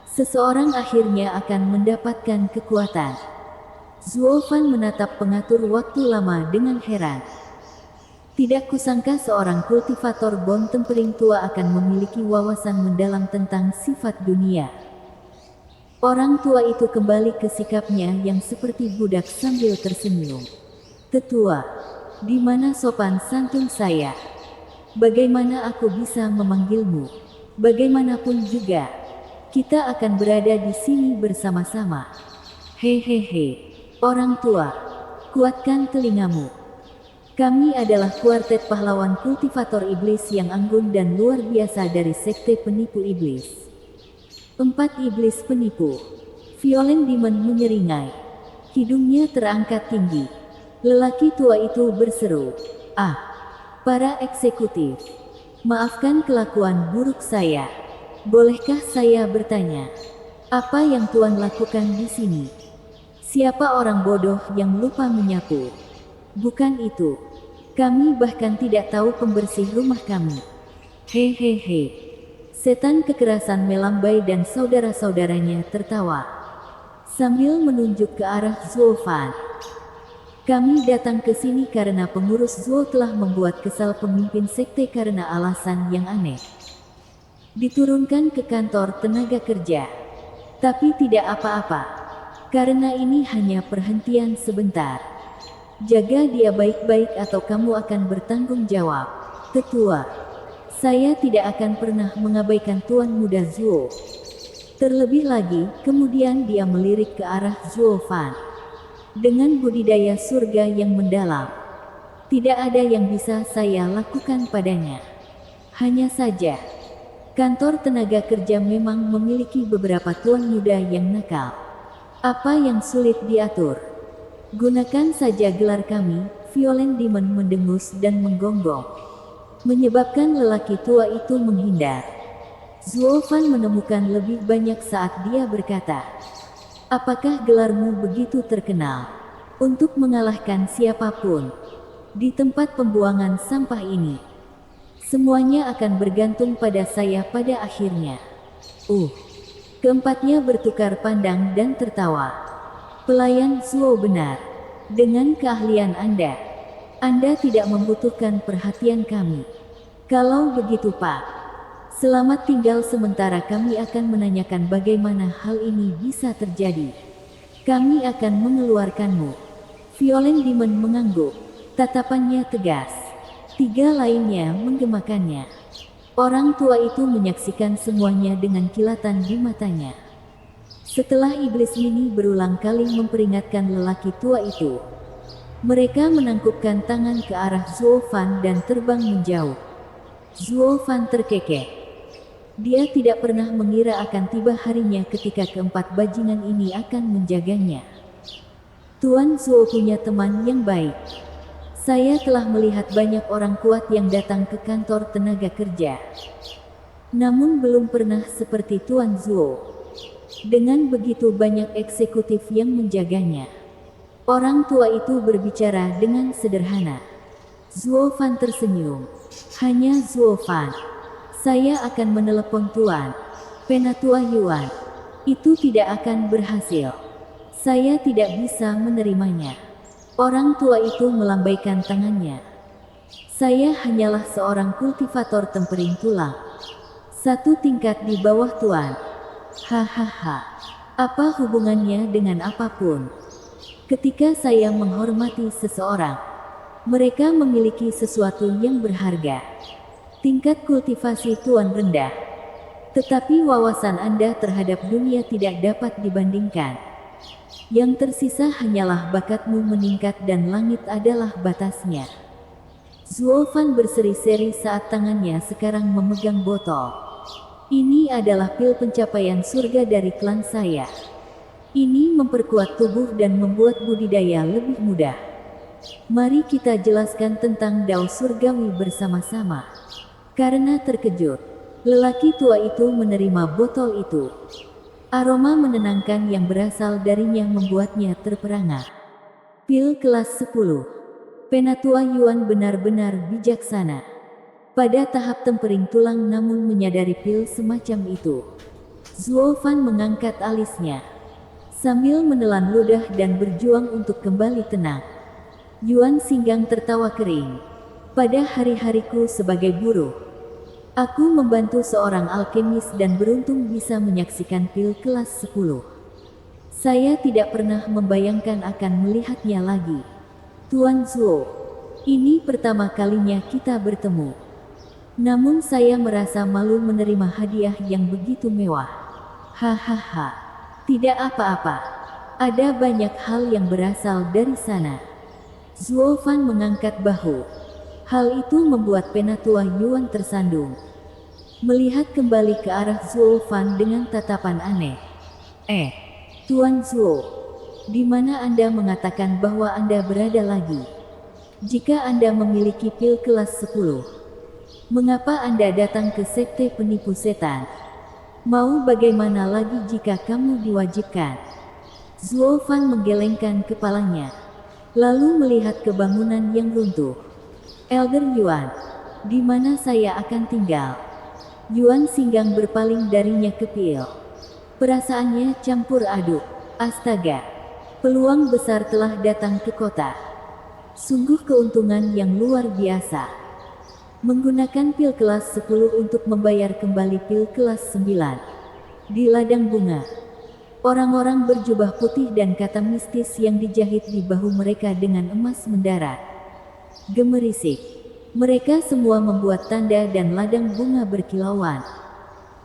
seseorang akhirnya akan mendapatkan kekuatan. Zuo Fan menatap pengatur waktu lama dengan heran. Tidak kusangka seorang kultivator bom tempering tua akan memiliki wawasan mendalam tentang sifat dunia. Orang tua itu kembali ke sikapnya yang seperti budak sambil tersenyum. Tetua, di mana sopan santun saya? Bagaimana aku bisa memanggilmu? Bagaimanapun juga, kita akan berada di sini bersama-sama. Hehehe. Orang tua, kuatkan telingamu. Kami adalah kuartet pahlawan kultivator iblis yang anggun dan luar biasa dari sekte penipu iblis. 4 iblis penipu. Violent Demon menyeringai. Hidungnya terangkat tinggi. Lelaki tua itu berseru, "Ah, para eksekutif, maafkan kelakuan buruk saya. Bolehkah saya bertanya, apa yang Tuan lakukan di sini? Siapa orang bodoh yang lupa menyapu? Bukan itu. Kami bahkan tidak tahu pembersih rumah kami." Hehehe. Setan kekerasan melambai dan saudara-saudaranya tertawa. Sambil menunjuk ke arah Zuo Fan. Kami datang ke sini karena pengurus Zuo telah membuat kesal pemimpin sekte karena alasan yang aneh. Diturunkan ke kantor tenaga kerja. Tapi tidak apa-apa. Karena ini hanya perhentian sebentar. Jaga dia baik-baik atau kamu akan bertanggung jawab. Tetua, saya tidak akan pernah mengabaikan Tuan Muda Zuo. Terlebih lagi, kemudian dia melirik ke arah Zuo Fan. Dengan budidaya surga yang mendalam. Tidak ada yang bisa saya lakukan padanya. Hanya saja, kantor tenaga kerja memang memiliki beberapa tuan muda yang nakal. Apa yang sulit diatur? Gunakan saja gelar kami. Violent Demon mendengus dan menggonggong, menyebabkan lelaki tua itu menghindar. Zuo Fan menemukan lebih banyak saat dia berkata, apakah gelarmu begitu terkenal untuk mengalahkan siapapun di tempat pembuangan sampah ini? Semuanya akan bergantung pada saya pada akhirnya. Keempatnya bertukar pandang dan tertawa. Pelayan Zuo benar. Dengan keahlian Anda tidak membutuhkan perhatian kami. Kalau begitu Pak, selamat tinggal sementara kami akan menanyakan bagaimana hal ini bisa terjadi. Kami akan mengeluarkanmu. Violent Demon mengangguk. Tatapannya tegas. Tiga lainnya menggemakannya. Orang tua itu menyaksikan semuanya dengan kilatan di matanya. Setelah iblis ini berulang kali memperingatkan lelaki tua itu, mereka menangkupkan tangan ke arah Zuo Fan dan terbang menjauh. Zuo Fan terkekeh. Dia tidak pernah mengira akan tiba harinya ketika keempat bajingan ini akan menjaganya. Tuan Zuo punya teman yang baik. Saya telah melihat banyak orang kuat yang datang ke kantor tenaga kerja. Namun belum pernah seperti Tuan Zuo. Dengan begitu banyak eksekutif yang menjaganya. Orang tua itu berbicara dengan sederhana. Zuo Fan tersenyum. Hanya Zuo Fan. Saya akan menelepon Tuan Penatua Yuan. Itu tidak akan berhasil. Saya tidak bisa menerimanya. Orang tua itu melambaikan tangannya. Saya hanyalah seorang kultivator tempering tulang. Satu tingkat di bawah Tuan. Hahaha. Apa hubungannya dengan apapun? Ketika saya menghormati seseorang, mereka memiliki sesuatu yang berharga. Tingkat kultivasi Tuan rendah, tetapi wawasan Anda terhadap dunia tidak dapat dibandingkan. Yang tersisa hanyalah bakatmu meningkat dan langit adalah batasnya. Zuo Fan berseri-seri saat tangannya sekarang memegang botol. Ini adalah pil pencapaian surga dari klan saya. Ini memperkuat tubuh dan membuat budidaya lebih mudah. Mari kita jelaskan tentang dao surgawi bersama-sama. Karena terkejut, lelaki tua itu menerima botol itu. Aroma menenangkan yang berasal darinya membuatnya terperangah. Pil kelas 10. Penatua Yuan benar-benar bijaksana. Pada tahap tempering tulang namun menyadari pil semacam itu. Zuo Fan mengangkat alisnya. Sambil menelan ludah dan berjuang untuk kembali tenang. Yuan Singgang tertawa kering. Pada hari-hariku sebagai buruh, aku membantu seorang alkemis dan beruntung bisa menyaksikan pil kelas 10. Saya tidak pernah membayangkan akan melihatnya lagi. Tuan Zuo, ini pertama kalinya kita bertemu. Namun saya merasa malu menerima hadiah yang begitu mewah. Hahaha. Tidak apa-apa. Ada banyak hal yang berasal dari sana. Zuo Fan mengangkat bahu. Hal itu membuat Penatua Yuan tersandung. Melihat kembali ke arah Zuo Fan dengan tatapan aneh. Tuan Zuo, di mana Anda mengatakan bahwa Anda berada lagi? Jika Anda memiliki pil kelas 10, mengapa Anda datang ke sekte penipu setan? Mau bagaimana lagi jika kamu diwajibkan? Zuo Fan menggelengkan kepalanya, lalu melihat ke bangunan yang runtuh. Elder Yuan, di mana saya akan tinggal? Yuan Singgang berpaling darinya ke pil. Perasaannya campur aduk. Astaga, peluang besar telah datang ke kota. Sungguh keuntungan yang luar biasa. Menggunakan pil kelas 10 untuk membayar kembali pil kelas 9. Di ladang bunga, orang-orang berjubah putih dan kata mistis yang dijahit di bahu mereka dengan emas mendarat. Gemerisik. Mereka semua membuat tanda dan ladang bunga berkilauan.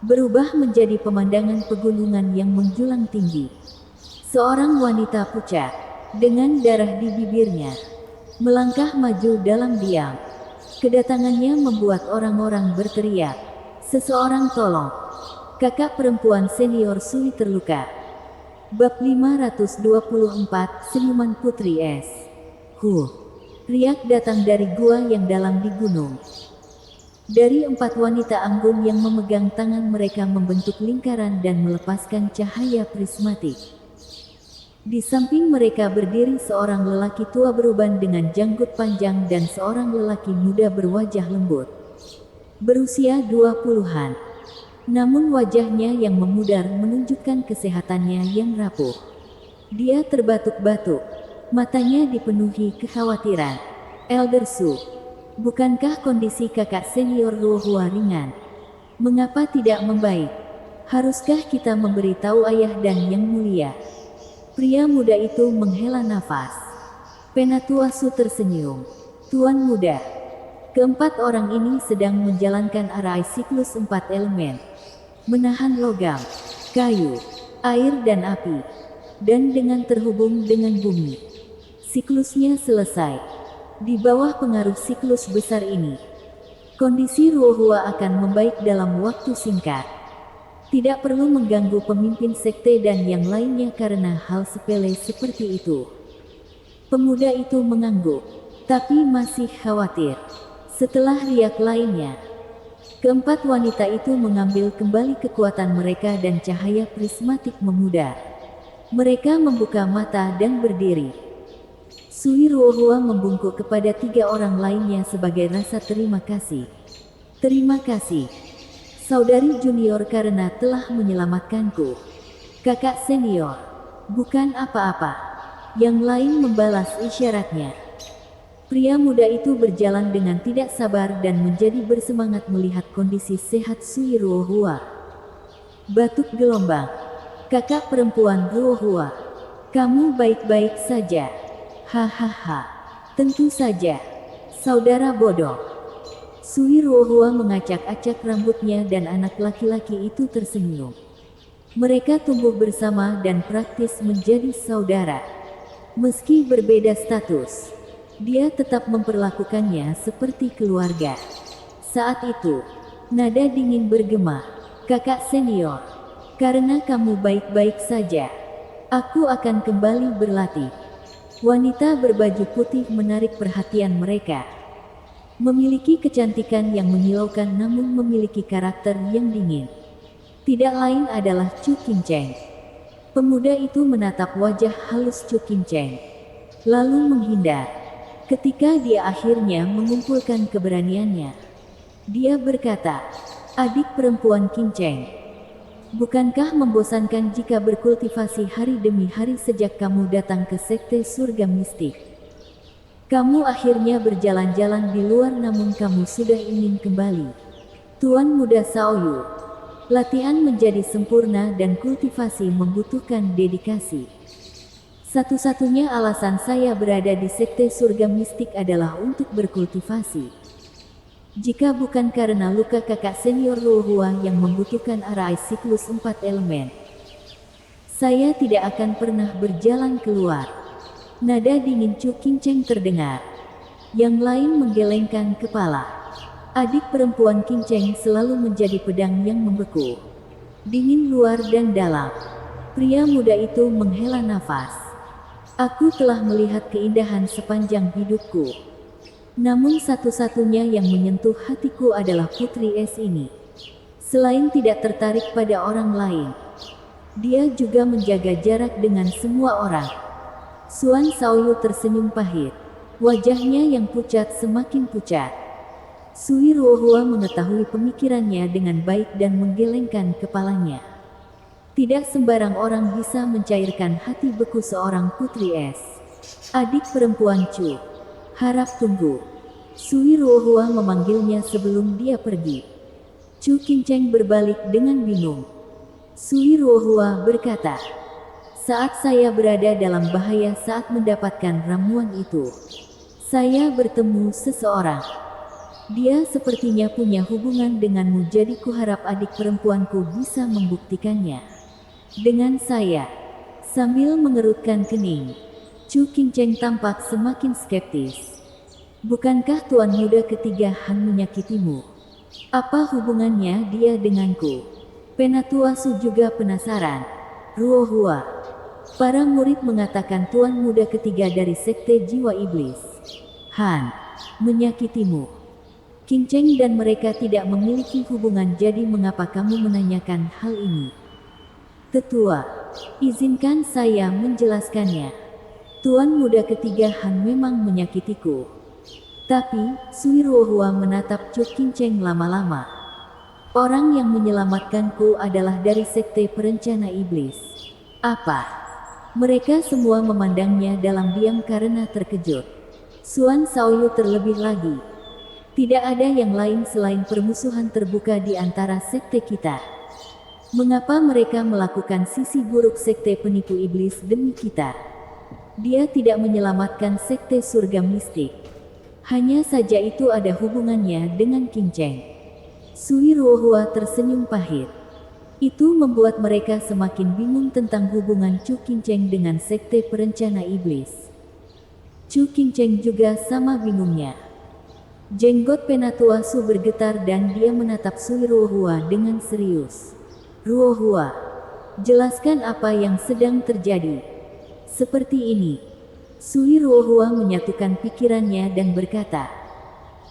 Berubah menjadi pemandangan pegunungan yang menjulang tinggi. Seorang wanita pucat, dengan darah di bibirnya, melangkah maju dalam diam. Kedatangannya membuat orang-orang berteriak, "Seseorang tolong! Kakak perempuan senior Sui terluka." Bab 524, Senyuman Putri Es. Riak datang dari gua yang dalam di gunung. Dari 4 wanita anggun yang memegang tangan mereka membentuk lingkaran dan melepaskan cahaya prismatik. Di samping mereka berdiri seorang lelaki tua beruban dengan janggut panjang dan seorang lelaki muda berwajah lembut. Berusia 20-an. Namun wajahnya yang memudar menunjukkan kesehatannya yang rapuh. Dia terbatuk-batuk. Matanya dipenuhi kekhawatiran. "Elder Su, bukankah kondisi kakak senior Luohua ringan? Mengapa tidak membaik? Haruskah kita memberitahu ayah dan yang mulia?" Pria muda itu menghela nafas. Penatua Su tersenyum. "Tuan muda, keempat orang ini sedang menjalankan arai siklus 4 elemen. Menahan logam, kayu, air dan api. Dan dengan terhubung dengan bumi. Siklusnya selesai. Di bawah pengaruh siklus besar ini, kondisi Luohua akan membaik dalam waktu singkat. Tidak perlu mengganggu pemimpin sekte dan yang lainnya karena hal sepele seperti itu." Pemuda itu mengangguk, tapi masih khawatir. Setelah riak lainnya, keempat wanita itu mengambil kembali kekuatan mereka dan cahaya prismatik memudar. Mereka membuka mata dan berdiri. Sui Luohua membungkuk kepada 3 orang lainnya sebagai rasa terima kasih. "Terima kasih, saudari junior karena telah menyelamatkanku. Kakak senior, bukan apa-apa." Yang lain membalas isyaratnya. Pria muda itu berjalan dengan tidak sabar dan menjadi bersemangat melihat kondisi sehat Sui Luohua. Batuk gelombang. "Kakak perempuan Luohua, kamu baik-baik saja?" "Hahaha, tentu saja, saudara bodoh." Sui Luohua mengacak-acak rambutnya dan anak laki-laki itu tersenyum. Mereka tumbuh bersama dan praktis menjadi saudara. Meski berbeda status, dia tetap memperlakukannya seperti keluarga. Saat itu, nada dingin bergema, "Kakak senior, karena kamu baik-baik saja, aku akan kembali berlatih." Wanita berbaju putih menarik perhatian mereka. Memiliki kecantikan yang menyilaukan namun memiliki karakter yang dingin. Tidak lain adalah Chu Qingcheng. Pemuda itu menatap wajah halus Chu Qingcheng, lalu menghindar. Ketika dia akhirnya mengumpulkan keberaniannya, dia berkata, "Adik perempuan Qingcheng, bukankah membosankan jika berkultivasi hari demi hari sejak kamu datang ke sekte surga mistik? Kamu akhirnya berjalan-jalan di luar namun kamu sudah ingin kembali. Tuan muda Shaoyu, latihan menjadi sempurna dan kultivasi membutuhkan dedikasi. Satu-satunya alasan saya berada di sekte surga mistik adalah untuk berkultivasi. Jika bukan karena luka kakak senior Luohua yang membutuhkan arai siklus 4 elemen, saya tidak akan pernah berjalan keluar." Nada dingin Chu Qingcheng terdengar. Yang lain menggelengkan kepala. Adik perempuan Qingcheng selalu menjadi pedang yang membeku. Dingin luar dan dalam. Pria muda itu menghela nafas. "Aku telah melihat keindahan sepanjang hidupku. Namun satu-satunya yang menyentuh hatiku adalah Putri Es ini. Selain tidak tertarik pada orang lain, dia juga menjaga jarak dengan semua orang." Suan Shaoyu tersenyum pahit. Wajahnya yang pucat semakin pucat. Sui Luohua mengetahui pemikirannya dengan baik dan menggelengkan kepalanya. Tidak sembarang orang bisa mencairkan hati beku seorang putri es. "Adik perempuan Chu, harap tunggu." Sui Luohua memanggilnya sebelum dia pergi. Chu Qingcheng berbalik dengan bingung. Sui Luohua berkata, "Saat saya berada dalam bahaya saat mendapatkan ramuan itu, saya bertemu seseorang. Dia sepertinya punya hubungan denganmu, jadi kuharap adik perempuanku bisa membuktikannya." "Dengan saya?" Sambil mengerutkan kening, Chu Qingcheng tampak semakin skeptis. Bukankah tuan muda ketiga Han menyakitimu? Apa hubungannya dia denganku? Penatua Su juga penasaran. Ruo Hua. Para murid mengatakan tuan muda ketiga dari sekte jiwa iblis Han menyakitimu. Qingcheng dan mereka tidak memiliki hubungan, jadi mengapa kamu menanyakan hal ini? Tetua, izinkan saya menjelaskannya. Tuan muda ketiga Han memang menyakitiku. Tapi, Sui Ruo Hua menatap Chu Qingcheng lama-lama. Orang yang menyelamatkanku adalah dari sekte perencana iblis. Apa? Mereka semua memandangnya dalam diam karena terkejut. Suan Shaoyu terlebih lagi. Tidak ada yang lain selain permusuhan terbuka di antara sekte kita. Mengapa mereka melakukan sisi buruk sekte penipu iblis demi kita? Dia tidak menyelamatkan sekte surga mistik. Hanya saja itu ada hubungannya dengan Qingcheng. Sui Ruo Hua tersenyum pahit. Itu membuat mereka semakin bingung tentang hubungan Chu Qingcheng dengan sekte perencana iblis. Chu Qingcheng juga sama bingungnya. Jenggot Penatua Su bergetar dan dia menatap Sui Ruo Hua dengan serius. Ruo Hua, jelaskan apa yang sedang terjadi. Seperti ini. Sui Ruo Hua menyatukan pikirannya dan berkata,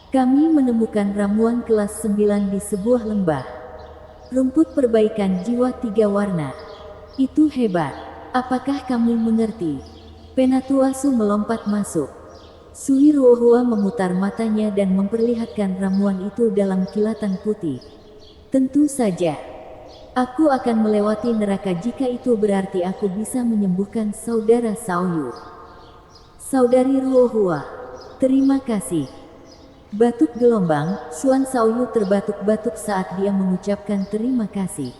kami menemukan ramuan kelas 9 di sebuah lembah. Rumput perbaikan jiwa 3 warna. Itu hebat. Apakah kamu mengerti? Penatua Su melompat masuk. Sui Ruo Hua memutar matanya dan memperlihatkan ramuan itu dalam kilatan putih. Tentu saja. Aku akan melewati neraka jika itu berarti aku bisa menyembuhkan saudara Shaoyu. Saudari Ruo Hua, terima kasih. Batuk gelombang, Suan Shaoyu terbatuk-batuk saat dia mengucapkan terima kasih.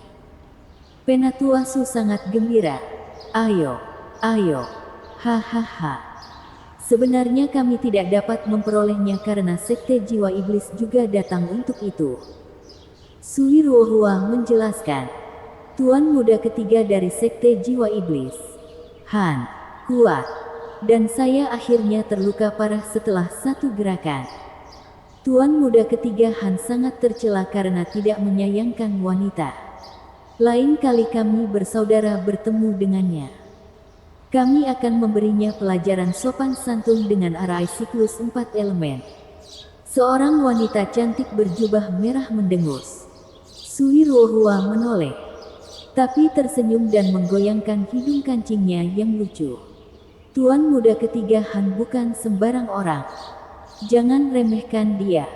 Penatua Su sangat gembira. Ayo, ayo. Hahaha. Sebenarnya kami tidak dapat memperolehnya karena sekte jiwa iblis juga datang untuk itu. Sui Ruo Hua menjelaskan. Tuan muda ketiga dari sekte jiwa iblis Han kuat. Dan saya akhirnya terluka parah setelah satu gerakan. Tuan muda ketiga Han sangat tercela karena tidak menyayangkan wanita. Lain kali kami bersaudara bertemu dengannya. Kami akan memberinya pelajaran sopan santun dengan arai siklus 4 elemen. Seorang wanita cantik berjubah merah mendengus. Sui Ruo Hua menoleh. Tapi tersenyum dan menggoyangkan hidung kancingnya yang lucu. Tuan muda ketiga Han bukan sembarang orang. Jangan remehkan dia.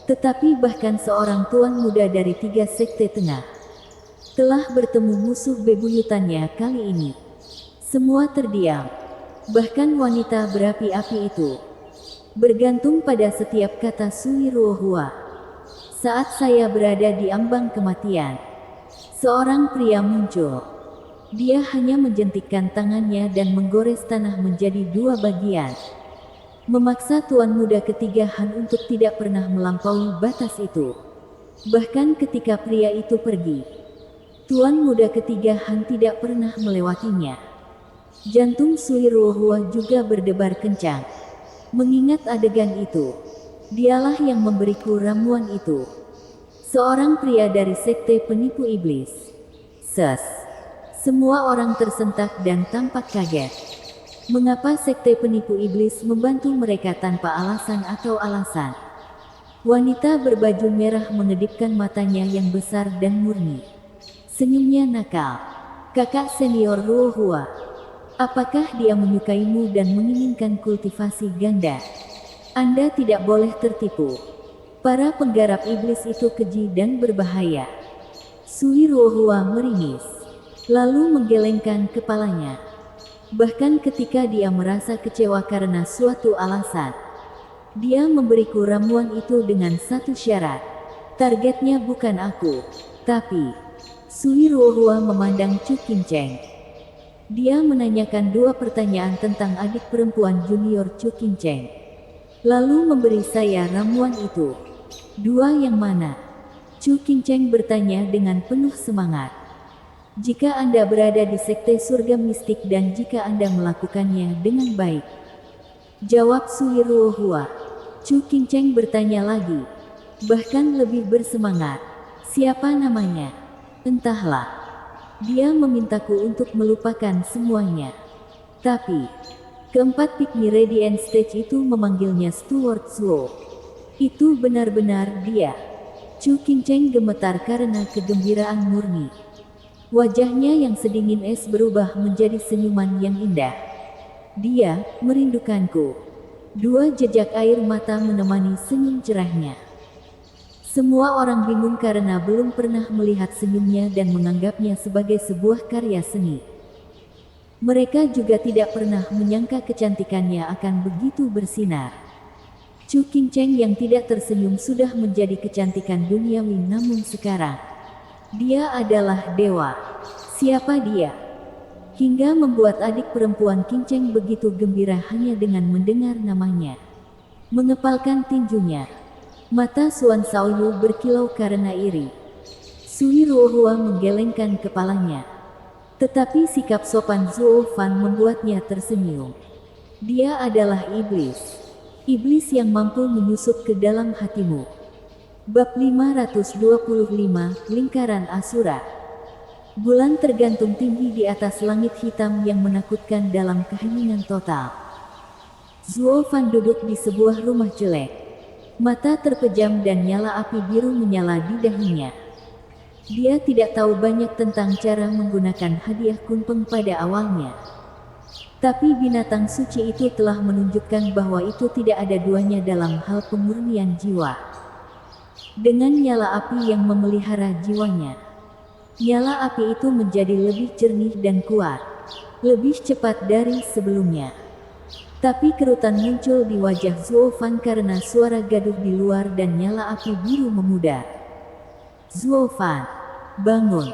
Tetapi bahkan seorang tuan muda dari 3 sekte tengah telah bertemu musuh bebuyutannya kali ini. Semua terdiam. Bahkan wanita berapi-api itu bergantung pada setiap kata Sui Ruo Hua. Saat saya berada di ambang kematian, seorang pria muncul. Dia hanya menjentikkan tangannya dan menggores tanah menjadi 2 bagian. Memaksa tuan muda ketiga Han untuk tidak pernah melampaui batas itu. Bahkan ketika pria itu pergi, tuan muda ketiga Han tidak pernah melewatinya. Jantung Sui Ruo Hua juga berdebar kencang. Mengingat adegan itu, dialah yang memberiku ramuan itu. Seorang pria dari sekte penipu iblis. Semua orang tersentak dan tampak kaget. Mengapa sekte penipu iblis membantu mereka tanpa alasan atau alasan? Wanita berbaju merah mengedipkan matanya yang besar dan murni. Senyumnya nakal. Kakak senior Ruo Hua, apakah dia menyukaimu dan menginginkan kultivasi ganda? Anda tidak boleh tertipu. Para penggarap iblis itu keji dan berbahaya. Sui Ruo Hua meringis, lalu menggelengkan kepalanya. Bahkan ketika dia merasa kecewa karena suatu alasan, dia memberiku ramuan itu dengan satu syarat. Targetnya bukan aku, tapi Sui Ruo Hua memandang Chu Qingcheng. Dia menanyakan 2 pertanyaan tentang adik perempuan junior Chu Qingcheng, lalu memberi saya ramuan itu. 2 yang mana? Chu Qingcheng bertanya dengan penuh semangat. Jika Anda berada di sekte surga mistik dan jika Anda melakukannya dengan baik. Jawab Sui Ruohua. Chu Qingcheng bertanya lagi. Bahkan lebih bersemangat. Siapa namanya? Entahlah. Dia memintaku untuk melupakan semuanya. Tapi, keempat Pygmy Radiant Stage itu memanggilnya Steward Zhuo. Itu benar-benar dia. Chu Qingcheng gemetar karena kegembiraan murni. Wajahnya yang sedingin es berubah menjadi senyuman yang indah. Dia merindukanku. Dua jejak air mata menemani senyum cerahnya. Semua orang bingung karena belum pernah melihat senyumnya dan menganggapnya sebagai sebuah karya seni. Mereka juga tidak pernah menyangka kecantikannya akan begitu bersinar. Chu Qingcheng yang tidak tersenyum sudah menjadi kecantikan duniawi, namun sekarang dia adalah dewa. Siapa dia? Hingga membuat adik perempuan Qingcheng begitu gembira hanya dengan mendengar namanya. Mengepalkan tinjunya. Mata Suan Shaoyu berkilau karena iri. Sui Ruohua menggelengkan kepalanya. Tetapi sikap sopan Zhuo Fan membuatnya tersenyum. Dia adalah iblis. Iblis yang mampu menyusup ke dalam hatimu. Bab 525, Lingkaran Asura. Bulan tergantung tinggi di atas langit hitam yang menakutkan dalam keheningan total. Zhuo Fan duduk di sebuah rumah jelek. Mata terpejam dan nyala api biru menyala di dahinya. Dia tidak tahu banyak tentang cara menggunakan hadiah kunpeng pada awalnya. Tapi binatang suci itu telah menunjukkan bahwa itu tidak ada duanya dalam hal pemurnian jiwa. Dengan nyala api yang memelihara jiwanya, nyala api itu menjadi lebih jernih dan kuat, lebih cepat dari sebelumnya. Tapi kerutan muncul di wajah Zhuo Fan karena suara gaduh di luar dan nyala api biru memudar. Zhuo Fan, bangun.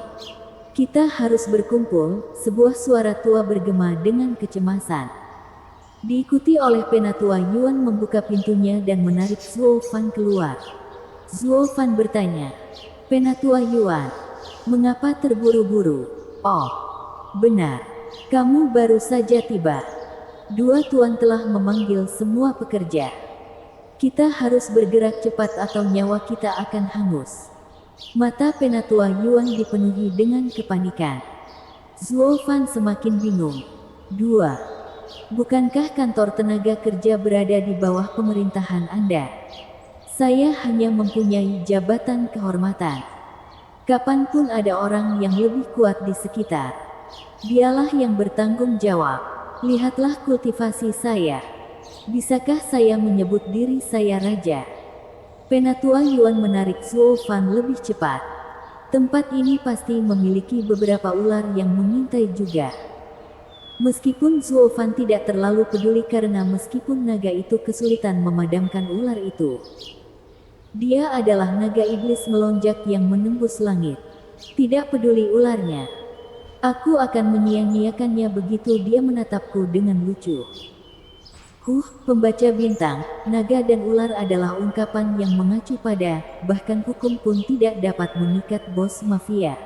Kita harus berkumpul, sebuah suara tua bergema dengan kecemasan. Diikuti oleh Penatua Yuan membuka pintunya dan menarik Zhuo Fan keluar. Zhuo Fan bertanya, Penatua Yuan, mengapa terburu-buru? Oh, benar. Kamu baru saja tiba. Dua tuan telah memanggil semua pekerja. Kita harus bergerak cepat atau nyawa kita akan hangus. Mata Penatua Yuan dipenuhi dengan kepanikan. Zhuo Fan semakin bingung. Dua. Bukankah kantor tenaga kerja berada di bawah pemerintahan Anda? Saya hanya mempunyai jabatan kehormatan. Kapanpun ada orang yang lebih kuat di sekitar, dialah yang bertanggung jawab. Lihatlah kultivasi saya. Bisakah saya menyebut diri saya raja? Penatua Yuan menarik Zhuo Fan lebih cepat. Tempat ini pasti memiliki beberapa ular yang mengintai juga. Meskipun Zhuo Fan tidak terlalu peduli karena meskipun naga itu kesulitan memadamkan ular itu, dia adalah naga iblis melonjak yang menembus langit. Tidak peduli ularnya. Aku akan menyia-nyiakannya. Begitu dia menatapku dengan lucu. Pembaca bintang, naga dan ular adalah ungkapan yang mengacu pada, bahkan hukum pun tidak dapat mengikat bos mafia.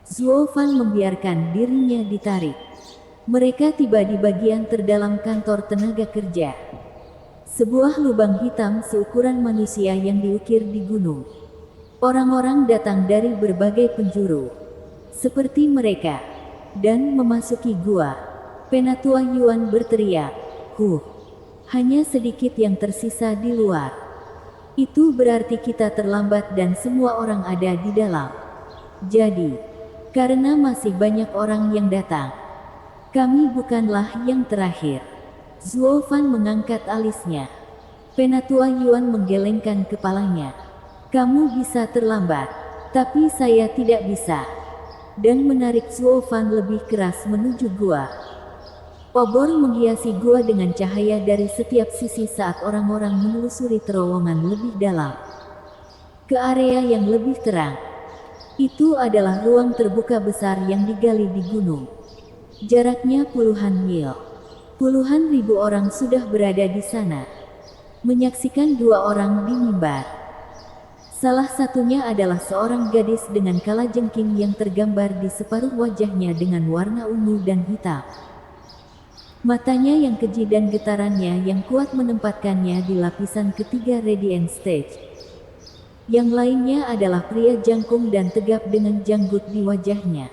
Zhuo Fan membiarkan dirinya ditarik. Mereka tiba di bagian terdalam kantor tenaga kerja. Sebuah lubang hitam seukuran manusia yang diukir di gunung. Orang-orang datang dari berbagai penjuru, seperti mereka, dan memasuki gua. Penatua Yuan berteriak, hanya sedikit yang tersisa di luar. Itu berarti kita terlambat dan semua orang ada di dalam. Jadi, karena masih banyak orang yang datang, kami bukanlah yang terakhir. Zhuo Fan mengangkat alisnya. Penatua Yuan menggelengkan kepalanya. Kamu bisa terlambat, tapi saya tidak bisa. Dan menarik Zhuo Fan lebih keras menuju gua. Obor menghiasi gua dengan cahaya dari setiap sisi saat orang-orang menelusuri terowongan lebih dalam, ke area yang lebih terang. Itu adalah ruang terbuka besar yang digali di gunung. Jaraknya puluhan mil. Puluhan ribu orang sudah berada di sana, menyaksikan dua orang di mimbar. Salah satunya adalah seorang gadis dengan kalajengking yang tergambar di separuh wajahnya dengan warna ungu dan hitam. Matanya yang keji dan getarannya yang kuat menempatkannya di lapisan ketiga Radiant Stage. Yang lainnya adalah pria jangkung dan tegap dengan janggut di wajahnya.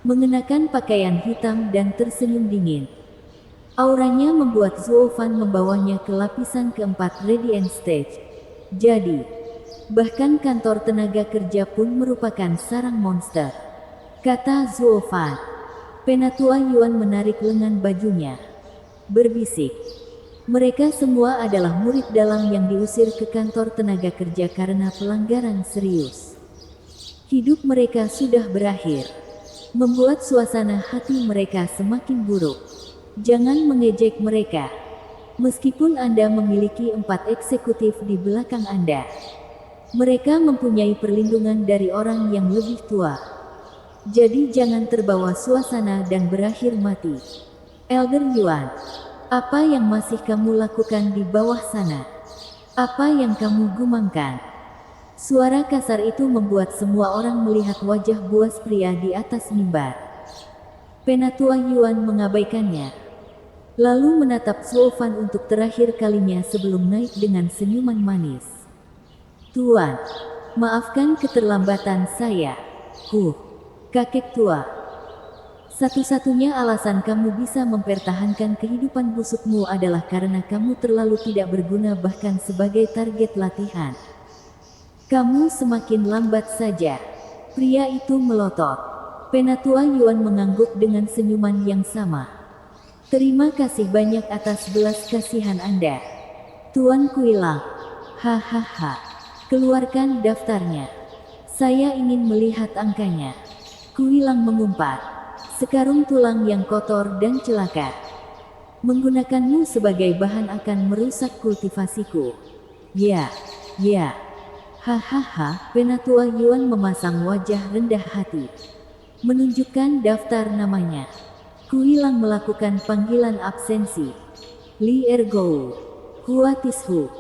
Mengenakan pakaian hitam dan tersenyum dingin. Auranya membuat Zuo Fan membawanya ke lapisan keempat Radiant Stage. Jadi, bahkan kantor tenaga kerja pun merupakan sarang monster, kata Zuo Fan. Penatua Yuan menarik lengan bajunya. Berbisik. Mereka semua adalah murid dalam yang diusir ke kantor tenaga kerja karena pelanggaran serius. Hidup mereka sudah berakhir. Membuat suasana hati mereka semakin buruk. Jangan mengejek mereka. Meskipun Anda memiliki 4 eksekutif di belakang Anda, mereka mempunyai perlindungan dari orang yang lebih tua. Jadi jangan terbawa suasana dan berakhir mati. Elder Yuan, apa yang masih kamu lakukan di bawah sana? Apa yang kamu gumamkan? Suara kasar itu membuat semua orang melihat wajah buas pria di atas mimbar. Penatua Yuan mengabaikannya. Lalu menatap Zuo Fan untuk terakhir kalinya sebelum naik dengan senyuman manis. Tuan, maafkan keterlambatan saya. Kakek tua. Satu-satunya alasan kamu bisa mempertahankan kehidupan busukmu adalah karena kamu terlalu tidak berguna bahkan sebagai target latihan. Kamu semakin lambat saja. Pria itu melotot. Penatua Yuan mengangguk dengan senyuman yang sama. Terima kasih banyak atas belas kasihan Anda, Tuan Kuilang. Hahaha. Keluarkan daftarnya. Saya ingin melihat angkanya. Kuilang mengumpat. Sekarung tulang yang kotor dan celaka. Menggunakanmu sebagai bahan akan merusak kultivasiku. Ya. Hahaha, Penatua Yuan memasang wajah rendah hati. Menunjukkan daftar namanya. Kuilang melakukan panggilan absensi. Li Ergo. Hua Tishu.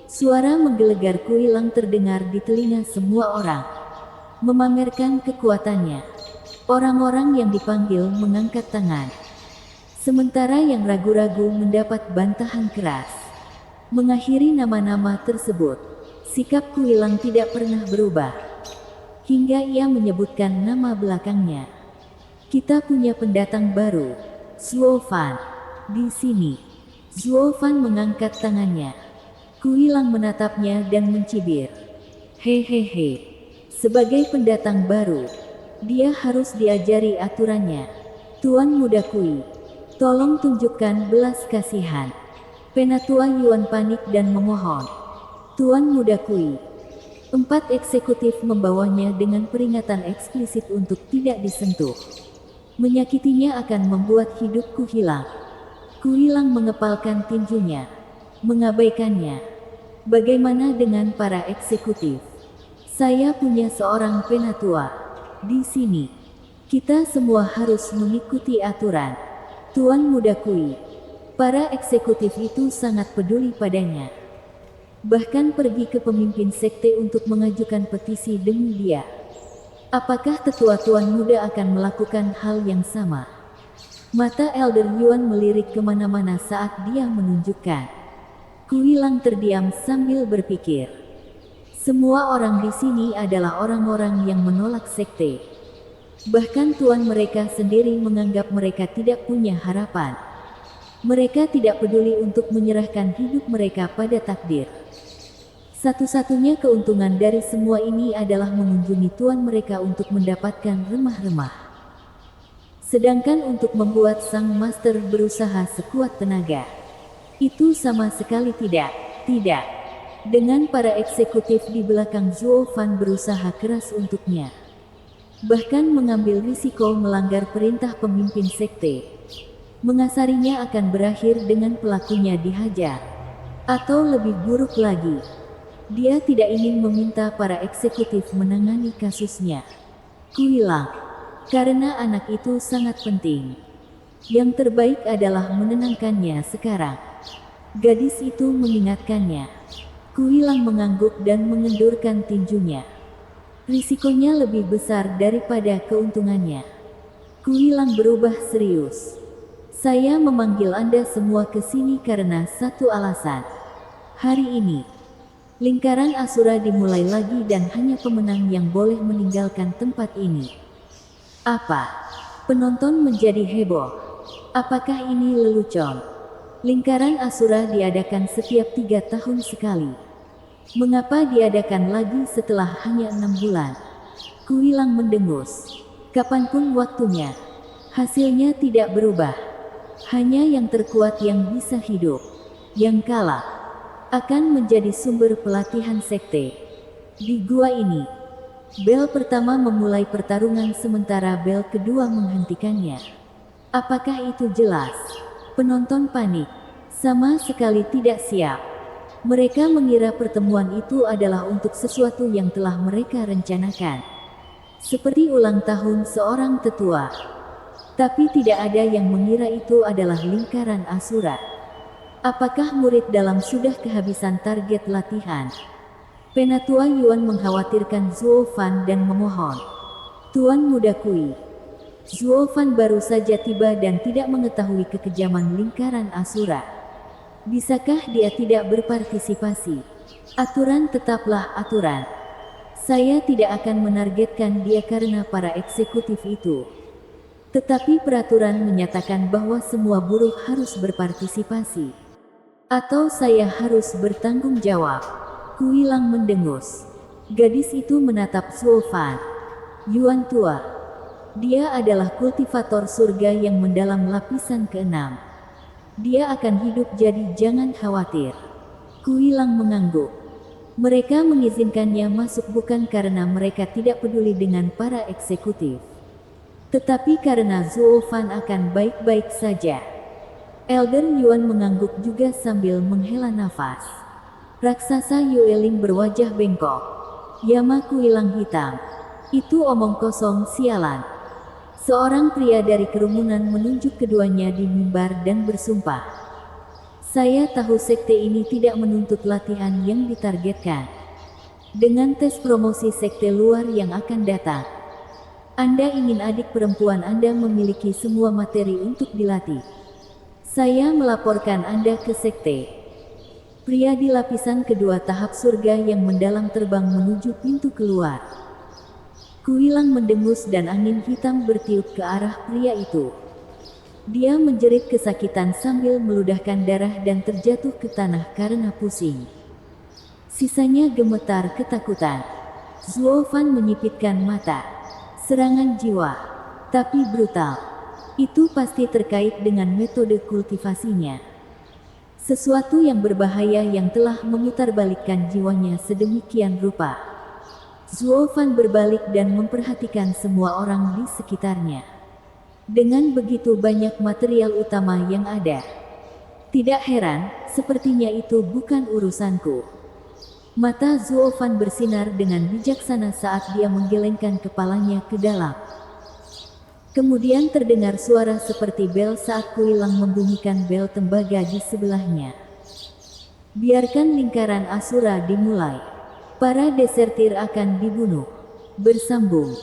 Suara menggelegar Kuilang terdengar di telinga semua orang. Memamerkan kekuatannya. Orang-orang yang dipanggil mengangkat tangan. Sementara yang ragu-ragu mendapat bantahan keras. Mengakhiri nama-nama tersebut. Sikap Kuilang tidak pernah berubah. Hingga ia menyebutkan nama belakangnya. Kita punya pendatang baru. Zuo Fan. Di sini. Zuo Fan mengangkat tangannya. Kuilang menatapnya dan mencibir. Hehehe. Sebagai pendatang baru, dia harus diajari aturannya. Tuan Muda Kui, tolong tunjukkan belas kasihan. Penatua Yuan panik dan memohon. Tuan Muda Kui. 4 eksekutif membawanya dengan peringatan eksplisit untuk tidak disentuh. Menyakitinya akan membuat hidupku hilang. Kuilang mengepalkan tinjunya. Mengabaikannya. Bagaimana dengan para eksekutif? Saya punya seorang penatua. Di sini. Kita semua harus mengikuti aturan. Tuan Muda Kui. Para eksekutif itu sangat peduli padanya. Bahkan pergi ke pemimpin sekte untuk mengajukan petisi demi dia. Apakah tetua Tuan Muda akan melakukan hal yang sama? Mata Elder Yuan melirik kemana-mana saat dia menunjukkan. Kuilang terdiam sambil berpikir. Semua orang di sini adalah orang-orang yang menolak sekte. Bahkan tuan mereka sendiri menganggap mereka tidak punya harapan. Mereka tidak peduli untuk menyerahkan hidup mereka pada takdir. Satu-satunya keuntungan dari semua ini adalah mengunjungi tuan mereka untuk mendapatkan remah-remah. Sedangkan untuk membuat sang master berusaha sekuat tenaga. Itu sama sekali tidak. Dengan para eksekutif di belakang Zuo Fan berusaha keras untuknya. Bahkan mengambil risiko melanggar perintah pemimpin sekte. Mengasarinya akan berakhir dengan pelakunya dihajar. Atau lebih buruk lagi. Dia tidak ingin meminta para eksekutif menangani kasusnya. Kuilang. Karena anak itu sangat penting. Yang terbaik adalah menenangkannya sekarang. Gadis itu mengingatkannya. Kuilang mengangguk dan mengendurkan tinjunya. Risikonya lebih besar daripada keuntungannya. Kuilang berubah serius. Saya memanggil Anda semua ke sini karena satu alasan. Hari ini, lingkaran Asura dimulai lagi dan hanya pemenang yang boleh meninggalkan tempat ini. Apa? Penonton menjadi heboh. Apakah ini lelucon? Lingkaran Asura diadakan setiap 3 tahun sekali. Mengapa diadakan lagi setelah hanya 6 bulan? Kuilang mendengus. Kapanpun waktunya, hasilnya tidak berubah. Hanya yang terkuat yang bisa hidup. Yang kalah akan menjadi sumber pelatihan sekte. Di gua ini, bel pertama memulai pertarungan sementara bel kedua menghentikannya. Apakah itu jelas? Penonton panik. Sama sekali tidak siap. Mereka mengira pertemuan itu adalah untuk sesuatu yang telah mereka rencanakan. Seperti ulang tahun seorang tetua. Tapi tidak ada yang mengira itu adalah lingkaran Asura. Apakah murid dalam sudah kehabisan target latihan? Penatua Yuan mengkhawatirkan Zuo Fan dan memohon. Tuan Muda Kui. Zuo Fan baru saja tiba dan tidak mengetahui kekejaman lingkaran Asura. Bisakah dia tidak berpartisipasi? Aturan tetaplah aturan. Saya tidak akan menargetkan dia karena para eksekutif itu. Tetapi peraturan menyatakan bahwa semua buruh harus berpartisipasi. Atau saya harus bertanggung jawab. Kuilang mendengus. Gadis itu menatap Zuo Fan. Yuan tua. Dia adalah kultivator surga yang mendalam lapisan ke-6. Dia akan hidup jadi jangan khawatir. Kuilang mengangguk. Mereka mengizinkannya masuk bukan karena mereka tidak peduli dengan para eksekutif. Tetapi karena Zuo Fan akan baik-baik saja. Elder Yuan mengangguk juga sambil menghela nafas. Raksasa Yueling berwajah bengkok. Yama Kuilang hitam. Itu omong kosong sialan. Seorang pria dari kerumunan menunjuk keduanya di mimbar dan bersumpah. Saya tahu sekte ini tidak menuntut latihan yang ditargetkan. Dengan tes promosi sekte luar yang akan datang, Anda ingin adik perempuan Anda memiliki semua materi untuk dilatih. Saya melaporkan Anda ke sekte. Pria di lapisan kedua tahap surga yang mendalam terbang menuju pintu keluar. Kuilang mendengus dan angin hitam bertiup ke arah pria itu. Dia menjerit kesakitan sambil meludahkan darah dan terjatuh ke tanah karena pusing. Sisanya gemetar ketakutan. Zuo Fan menyipitkan mata. Serangan jiwa. Tapi brutal. Itu pasti terkait dengan metode kultivasinya. Sesuatu yang berbahaya yang telah memutarbalikkan jiwanya sedemikian rupa. Zuo Fan berbalik dan memperhatikan semua orang di sekitarnya. Dengan begitu banyak material utama yang ada. Tidak heran, sepertinya itu bukan urusanku. Mata Zuo Fan bersinar dengan bijaksana saat dia menggelengkan kepalanya ke dalam. Kemudian terdengar suara seperti bel saat Kuilang membunyikan bel tembaga di sebelahnya. Biarkan lingkaran Asura dimulai. Para desertir akan dibunuh. Bersambung.